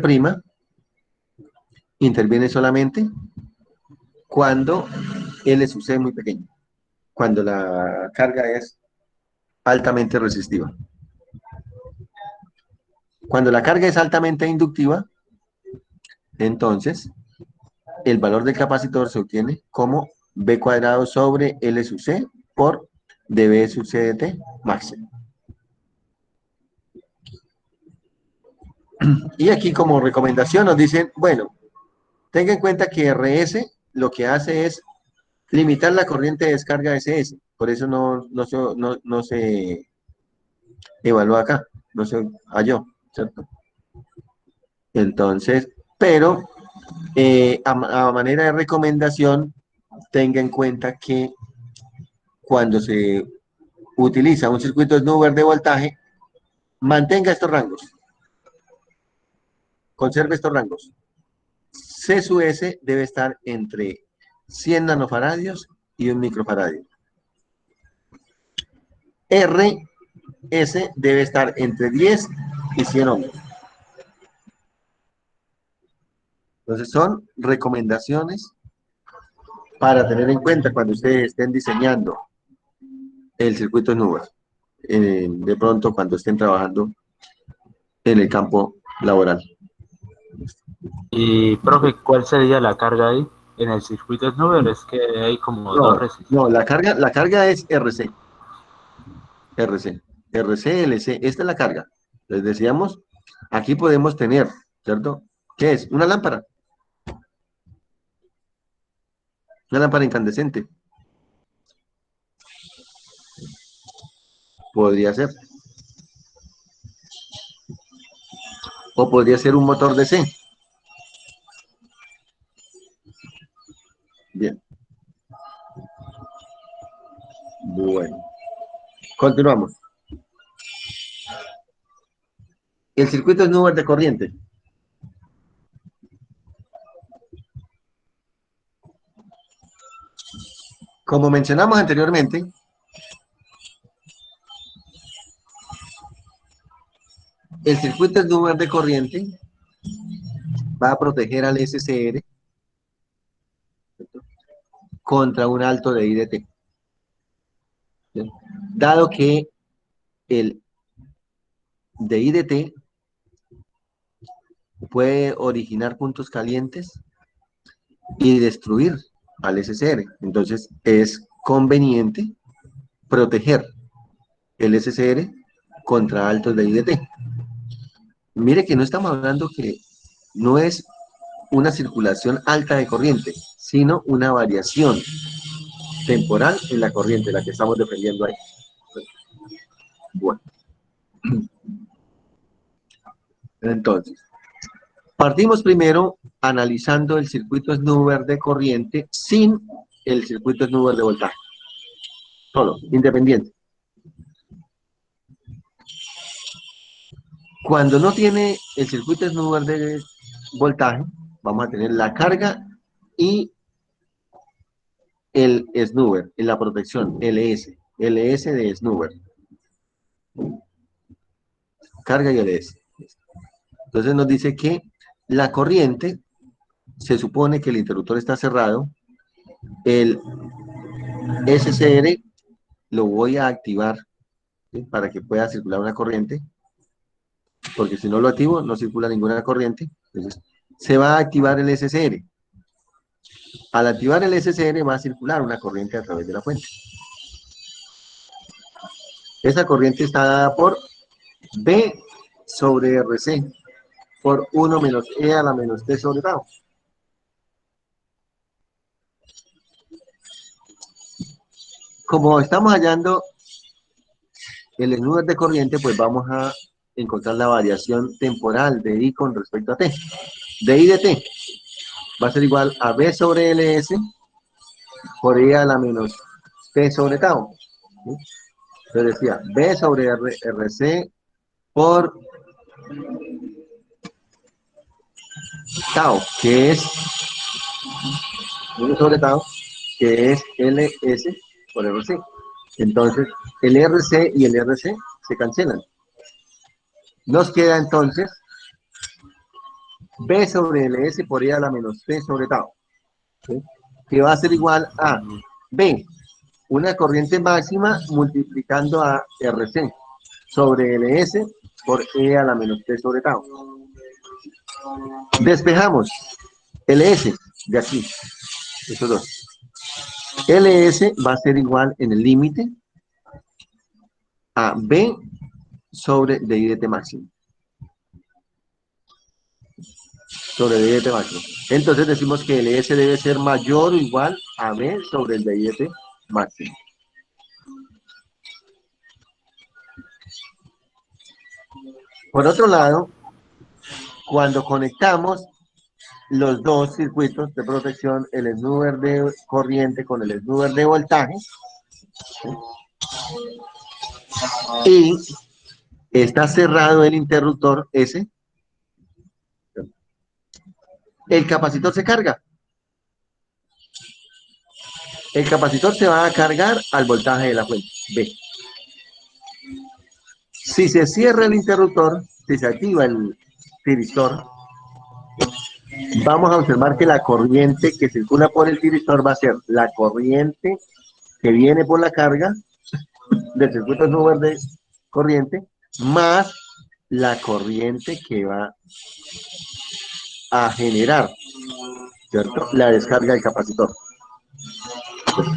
interviene solamente cuando L sub C es muy pequeño, cuando la carga es altamente resistiva. Cuando la carga es altamente inductiva, entonces el valor del capacitor se obtiene como B cuadrado sobre L sub C por dB sub C de T máximo. Y aquí como recomendación nos dicen, bueno, tenga en cuenta que RS lo que hace es limitar la corriente de descarga SS. Por eso no se evalúa acá, no se halló, ¿cierto? Entonces, pero a manera de recomendación, tenga en cuenta que cuando se utiliza un circuito snoover de voltaje, mantenga estos rangos, conserve estos rangos. C sub S debe estar entre 100 nanofaradios y 1 microfaradio. RS debe estar entre 10 y 100 ohmios. Entonces son recomendaciones para tener en cuenta cuando ustedes estén diseñando el circuito snoover. De pronto cuando estén trabajando en el campo laboral. Y, profe, ¿cuál sería la carga ahí? En el circuito Snoover es que hay como dos resistencias. No, la carga es RC. RC. RC, LC. Esta es la carga. Les decíamos, aquí podemos tener, ¿cierto? ¿Qué es? Una lámpara. Una lámpara incandescente. Podría ser. o podría ser un motor DC. Bien. Bueno. Continuamos. El circuito es nube de corriente. Como mencionamos anteriormente, el circuito es nube de corriente, va a proteger al SCR contra un alto de IDT. ¿Bien? Dado que el de IDT puede originar puntos calientes y destruir al SCR. Entonces es conveniente proteger el SCR contra altos de IDT. Mire que no estamos hablando que no es una circulación alta de corriente, sino una variación temporal en la corriente, la que estamos defendiendo ahí. Bueno. Entonces, partimos primero analizando el circuito snoover de corriente sin el circuito snoover de voltaje. Solo, independiente. Cuando no tiene el circuito snoover de voltaje, vamos a tener la carga y el snoover, en la protección, LS de snoover. Carga y LS. Entonces nos dice que la corriente, se supone que el interruptor está cerrado, el SCR lo voy a activar, ¿sí?, para que pueda circular una corriente, porque si no lo activo no circula ninguna corriente. Entonces se va a activar el SCR. Al activar el SCR va a circular una corriente a través de la fuente. Esa corriente está dada por B sobre RC por 1 menos E a la menos T sobre tau. Como estamos hallando el snoover de corriente, pues vamos a encontrar la variación temporal de I con respecto a T. De I de T va a ser igual a B sobre LS por I a la menos T sobre tau. ¿Sí? Entonces decía B sobre RC por tau, que es B sobre tau, que es LS por RC. Entonces, el RC y el RC se cancelan. Nos queda entonces B sobre LS por I a la menos T sobre tau, ¿sí?, que va a ser igual a B, una corriente máxima multiplicando a RC sobre LS por E a la menos T sobre tau. Despejamos LS de aquí, estos dos. LS va a ser igual en el límite a B sobre DIDT máximo. Sobre DIDT máximo. Entonces decimos que LS debe ser mayor o igual a B sobre el DIDT máximo. Por otro lado, cuando conectamos los dos circuitos de protección, el snoover de corriente con el snoover de voltaje, ¿sí?, y está cerrado el interruptor S, el capacitor se carga. El capacitor se va a cargar al voltaje de la fuente, B. Si se cierra el interruptor, si se activa el tiristor, vamos a observar que la corriente que circula por el tiristor va a ser la corriente que viene por la carga del circuito snoover de corriente más la corriente que va a generar, ¿cierto?, la descarga del capacitor.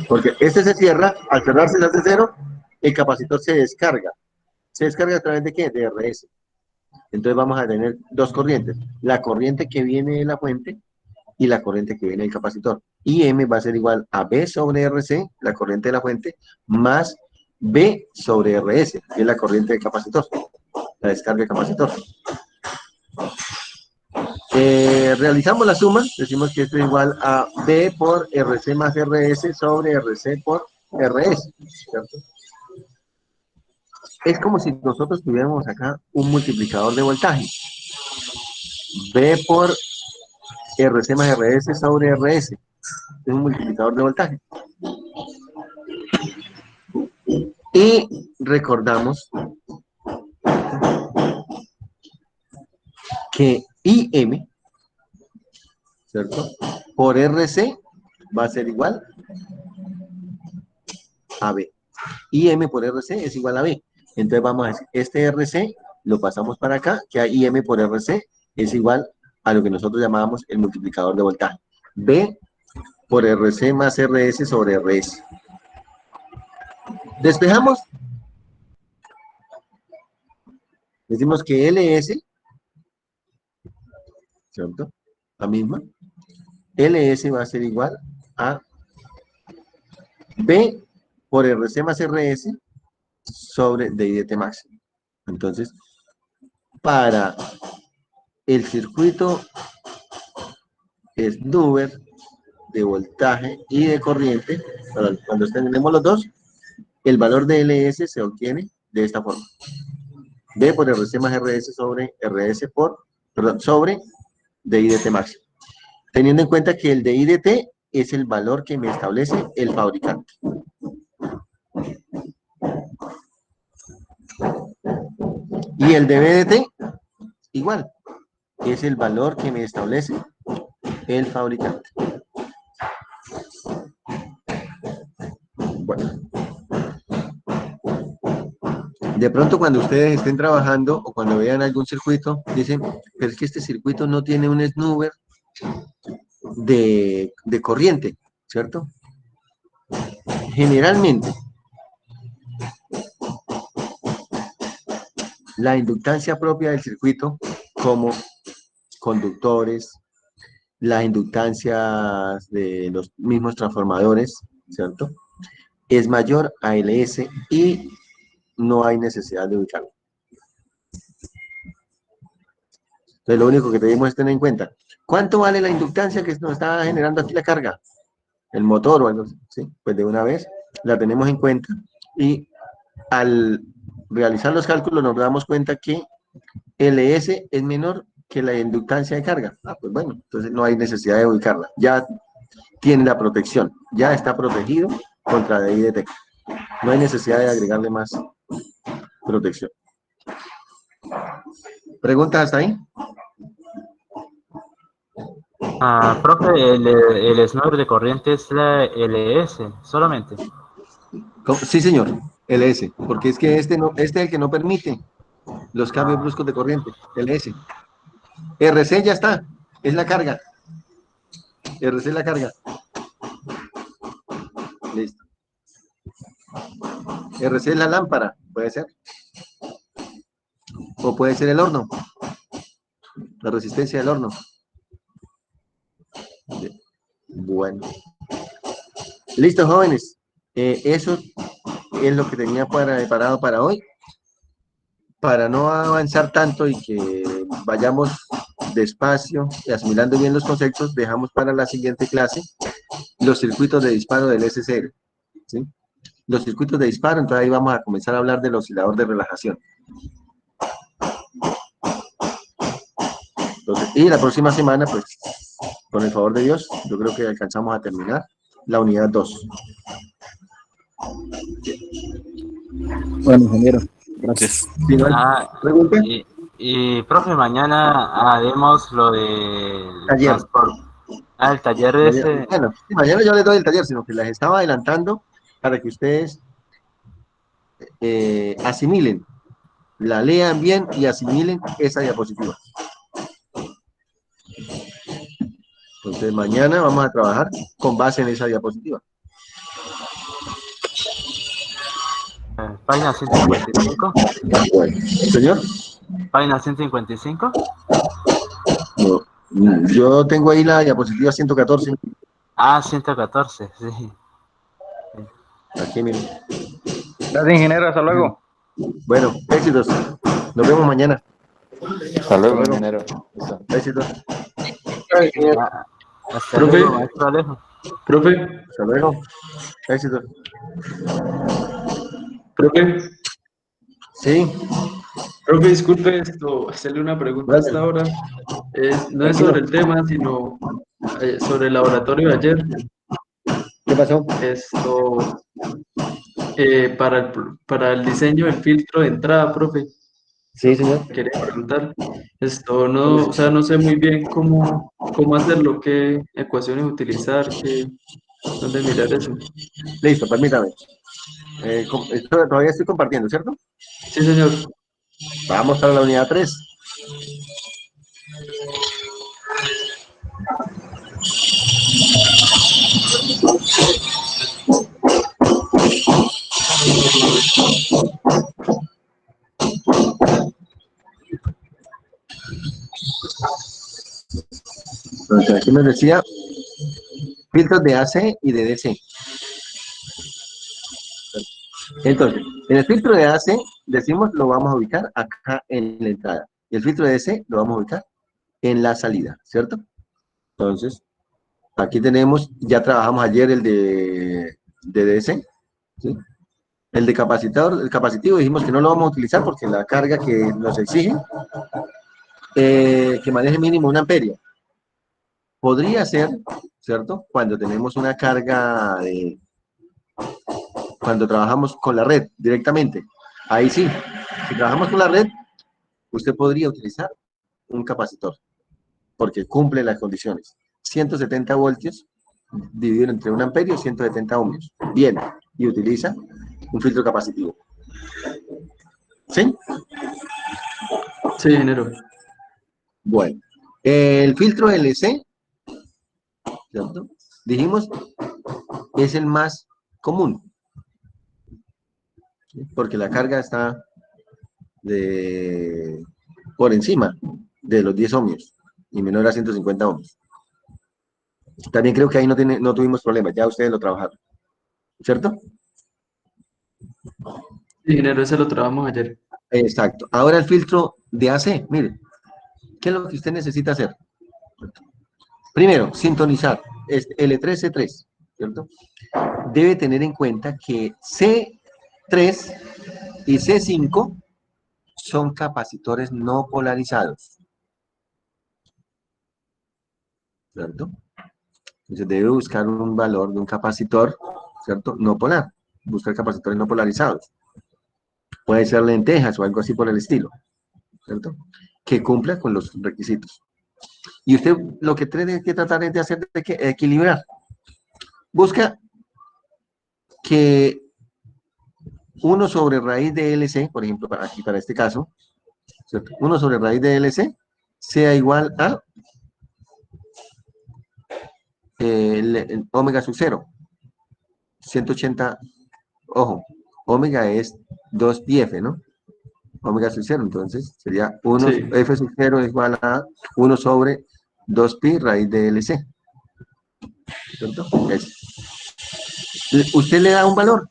Porque este se cierra, al cerrarse se hace cero, el capacitor se descarga. ¿Se descarga a través de qué? De RS. Entonces vamos a tener dos corrientes, la corriente que viene de la fuente y la corriente que viene del capacitor. Y M va a ser igual a B sobre RC, la corriente de la fuente, más B sobre RS, que es la corriente del capacitor, la descarga del capacitor. Realizamos la suma, decimos que esto es igual a B por RC más RS sobre RC por RS, ¿cierto? Es como si nosotros tuviéramos acá un multiplicador de voltaje. B por RC más RS sobre RS. Es un multiplicador de voltaje. Y recordamos que IM, ¿cierto? Por RC va a ser igual a B. IM por RC es igual a B. Entonces vamos a decir, este RC lo pasamos para acá, que a IM por RC es igual a lo que nosotros llamábamos el multiplicador de voltaje. B por RC más RS sobre RS. Despejamos. Decimos que LS, ¿cierto? La misma. LS va a ser igual a B por RC más RS sobre DI dt máximo. Entonces, para el circuito Snuber de voltaje y de corriente, cuando tenemos los dos, el valor de LS se obtiene de esta forma. B por RC más RS sobre RS por, perdón, sobre DI dt máximo. Teniendo en cuenta que el DI dt es el valor que me establece el fabricante. Y el de BDT, igual, es el valor que me establece el fabricante. Bueno. De pronto cuando ustedes estén trabajando o cuando vean algún circuito, dicen, pero es que este circuito no tiene un snubber de corriente, ¿cierto? Generalmente, la inductancia propia del circuito, como conductores, las inductancias de los mismos transformadores, ¿cierto? Es mayor a LS y no hay necesidad de ubicarlo. Entonces, lo único que debemos es tener en cuenta, ¿cuánto vale la inductancia que nos está generando aquí la carga? El motor o algo así, ¿sí? Pues de una vez la tenemos en cuenta y al realizar los cálculos nos damos cuenta que LS es menor que la inductancia de carga. Ah, pues bueno, entonces no hay necesidad de ubicarla. Ya tiene la protección, ya está protegido contra DI dt. No hay necesidad de agregarle más protección. ¿Preguntas hasta ahí? Profe, el snubber de corriente es la LS solamente. Sí, señor, LS, porque es que este es el que no permite los cambios bruscos de corriente, LS. RC ya está, es la carga. RC es la carga. Listo. RC es la lámpara, puede ser. O puede ser el horno. La resistencia del horno. Bueno. Listo, jóvenes. Eso es lo que tenía preparado para hoy. Para no avanzar tanto y que vayamos despacio y asimilando bien los conceptos, dejamos para la siguiente clase los circuitos de disparo del SCR, ¿sí? Los circuitos de disparo, entonces ahí vamos a comenzar a hablar del oscilador de relajación. Entonces, y la próxima semana, pues, con el favor de Dios, yo creo que alcanzamos a terminar la unidad 2. Bueno, ingeniero, gracias. ¿Sí, no? ¿Pregunta? Y profe, mañana haremos lo de Taller. transporte. El taller ese. Bueno, mañana yo les doy el taller, sino que les estaba adelantando para que ustedes asimilen, la lean bien y asimilen esa diapositiva. Entonces mañana vamos a trabajar con base en esa diapositiva. Página 155. Bueno, señor. Página 155. No, yo tengo ahí la diapositiva 114. 114, sí. Aquí, miren. Gracias, ingeniero. Hasta luego. Bueno, éxitos. Nos vemos mañana. Hasta luego, luego. ingeniero. Éxito. Hasta Profe. luego, maestro Alejo. Profe, Hasta luego. Éxito. profe, Sí, profe, disculpe esto, hacerle una pregunta hasta ahora. No es sobre el tema, sino sobre el laboratorio de ayer. ¿qué pasó? Esto, para el diseño del filtro de entrada, profe, Sí, señor. quería preguntar. Esto no, o sea, no sé muy bien cómo hacerlo, qué ecuaciones utilizar, dónde mirar eso. Listo, permítame. Todavía estoy compartiendo, ¿cierto? Sí, señor. Vamos para la unidad 3. Entonces, aquí nos decía filtros de AC y de DC. Entonces, en el filtro de AC, decimos, lo vamos a ubicar acá en la entrada. Y el filtro de DC lo vamos a ubicar en la salida, ¿cierto? Entonces, aquí tenemos, ya trabajamos ayer el de DC, ¿sí? El de capacitador, el capacitivo, dijimos que no lo vamos a utilizar porque la carga que nos exige, que maneje mínimo 1 amperio. Podría ser, ¿cierto? Cuando tenemos una carga cuando trabajamos con la red directamente. Ahí sí, si trabajamos con la red, usted podría utilizar un capacitor, porque cumple las condiciones. 170 voltios dividido entre 1 amperio y 170 ohmios. Bien, y utiliza un filtro capacitivo. ¿Sí? Sí, ingeniero. Bueno, el filtro LC, ¿cierto? Dijimos, es el más común, ¿sí? Porque la carga está por encima de los 10 ohmios y menor a 150 ohmios. También creo que ahí no tuvimos problemas, ya ustedes lo trabajaron, ¿cierto? Sí, ingeniero, ese lo trabajamos ayer. Exacto. Ahora el filtro de AC, mire, ¿qué es lo que usted necesita hacer? Primero, sintonizar L3, C3, ¿cierto? Debe tener en cuenta que C3 y C5 son capacitores no polarizados, ¿cierto? Entonces debe buscar un valor de un capacitor, ¿cierto? No polar, buscar capacitores no polarizados. Puede ser lentejas o algo así por el estilo, ¿cierto? Que cumpla con los requisitos. Y usted lo que tiene que tratar es de hacer de equilibrar. Busca que 1 sobre raíz de LC, por ejemplo, aquí para este caso, ¿cierto? 1 sobre raíz de LC sea igual a el omega sub 0, 180, ojo, omega es 2 pi f, ¿no? Omega sub 0, entonces sería 1, Sí. f sub 0 es igual a 1 sobre 2 pi raíz de LC, ¿cierto? Usted le da un valor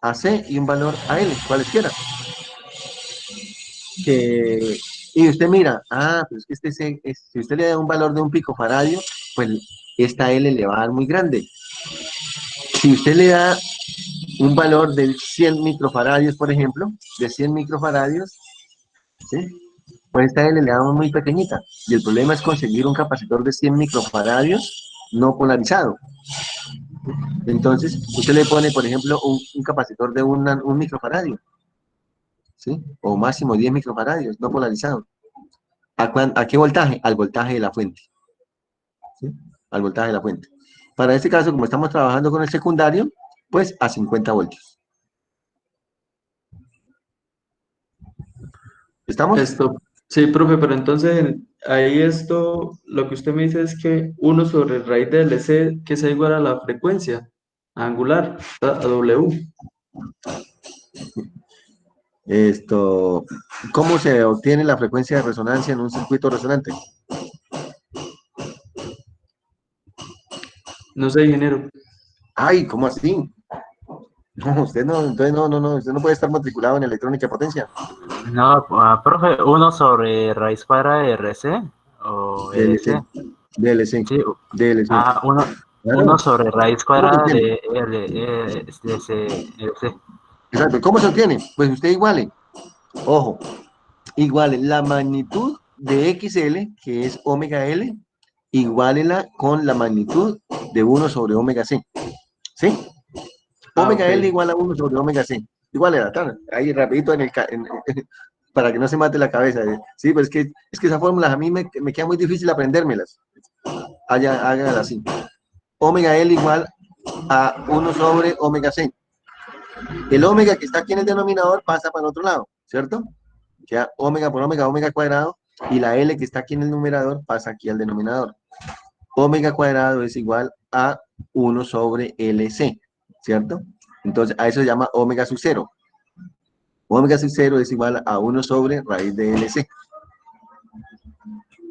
a C y un valor a L, cualesquiera. Y usted mira, pues es que si usted le da un valor de un picofaradio, pues esta L le va a dar muy grande. Si usted le da un valor de 100 microfaradios, por ejemplo, de 100 microfaradios, ¿sí? Pues esta L le da muy pequeñita. Y el problema es conseguir un capacitor de 100 microfaradios no polarizado. Entonces, usted le pone, por ejemplo, un capacitor de un microfaradio, ¿sí? O máximo 10 microfaradios, no polarizado. ¿A qué voltaje? Al voltaje de la fuente, ¿sí? Al voltaje de la fuente. Para este caso, como estamos trabajando con el secundario, pues a 50 voltios. ¿Estamos? Sí, profe, pero entonces ahí lo que usted me dice es que 1 sobre raíz de LC, que sea igual a la frecuencia angular, a W. ¿Cómo se obtiene la frecuencia de resonancia en un circuito resonante? No sé, ingeniero. Ay, ¿cómo así? No, usted no, entonces no, usted no puede estar matriculado en electrónica de potencia. No, profe, 1 sobre raíz cuadrada de RC o DLC, LC. DLC, Sí, DLC. 1 Claro. sobre raíz ¿Cómo se cuadrada obtiene? de LC. Exacto. ¿Cómo se obtiene? Pues usted iguale, ojo, iguale la magnitud de XL, que es omega L, igualela con la magnitud de 1/omega C. ¿Sí? Ah, ok. Omega L igual a 1/omega C. Igual era, claro, ahí rapidito para que no se mate la cabeza. Sí, pues es que esas fórmulas a mí me queda muy difícil aprendérmelas. Háganlas así. Omega L igual a 1/omega C. El omega que está aquí en el denominador pasa para el otro lado, ¿cierto? Queda omega por omega, omega cuadrado, y la L que está aquí en el numerador pasa aquí al denominador. Omega cuadrado es igual a 1/LC, ¿cierto? Entonces, a eso se llama omega sub 0. Omega sub 0 es igual a 1/raíz de LC.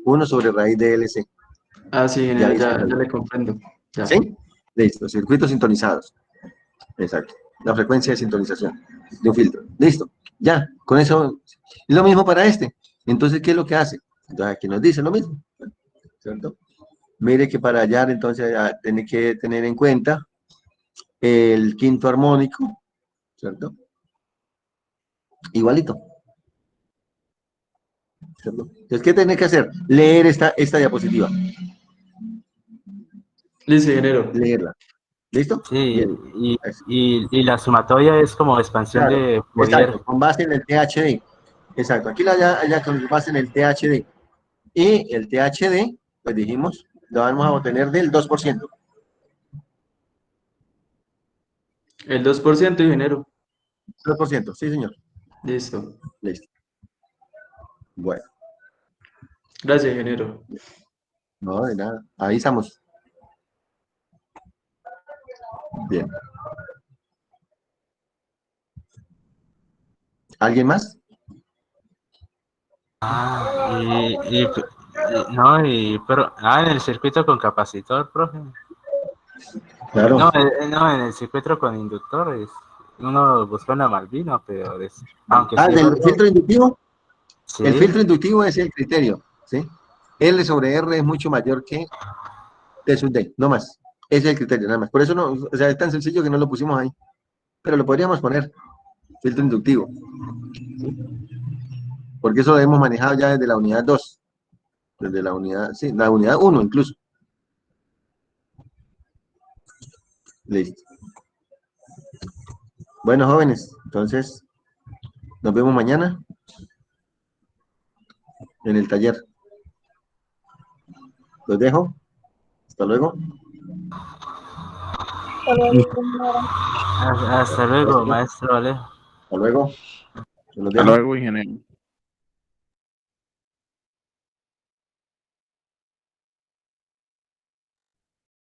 1/raíz de LC. Ah, sí, Ya ingeniero, hice ya el. le comprendo. Ya. ¿Sí? Listo, circuitos sintonizados. Exacto. La frecuencia de sintonización de un filtro. Listo. Ya, con eso. Y lo mismo para este. Entonces, ¿qué es lo que hace? Entonces, aquí nos dice lo mismo. ¿Cierto? Mire que para hallar, entonces, tiene que tener en cuenta el quinto armónico, ¿cierto? Igualito. ¿Cierto? Entonces, ¿qué tiene que hacer? Leer esta diapositiva. Listo, ingeniero. Leerla. ¿Listo? Sí, Bien. y la sumatoria es como expansión Claro, de Fourier. exacto, con base en el THD. Exacto, aquí ya con base en el THD. Y el THD, pues dijimos, lo vamos a obtener del 2%. El 2%, ingeniero. 2%, sí, señor. Listo. Listo. Bueno, Gracias, ingeniero. no, de nada. Ahí estamos. Bien. ¿Alguien más? En el circuito con capacitor, profe. Claro. No, en el circuito con inductores. Uno busca una Malvina, pero aunque sí es Del verdad. filtro inductivo. El Sí, filtro inductivo es el criterio, ¿sí? L sobre R es mucho mayor que T sub D, no más. Ese es el criterio, nada más. Por eso no, o sea, es tan sencillo que no lo pusimos ahí. Pero lo podríamos poner, filtro inductivo. ¿Sí? Porque eso lo hemos manejado ya desde la unidad 2. Desde la unidad, sí, la unidad 1 incluso. Listo. Bueno, jóvenes, entonces nos vemos mañana en el taller. Los dejo. Hasta luego. hasta luego, maestro Alejo. Hasta luego. Los Hasta dejo. luego, ingeniero.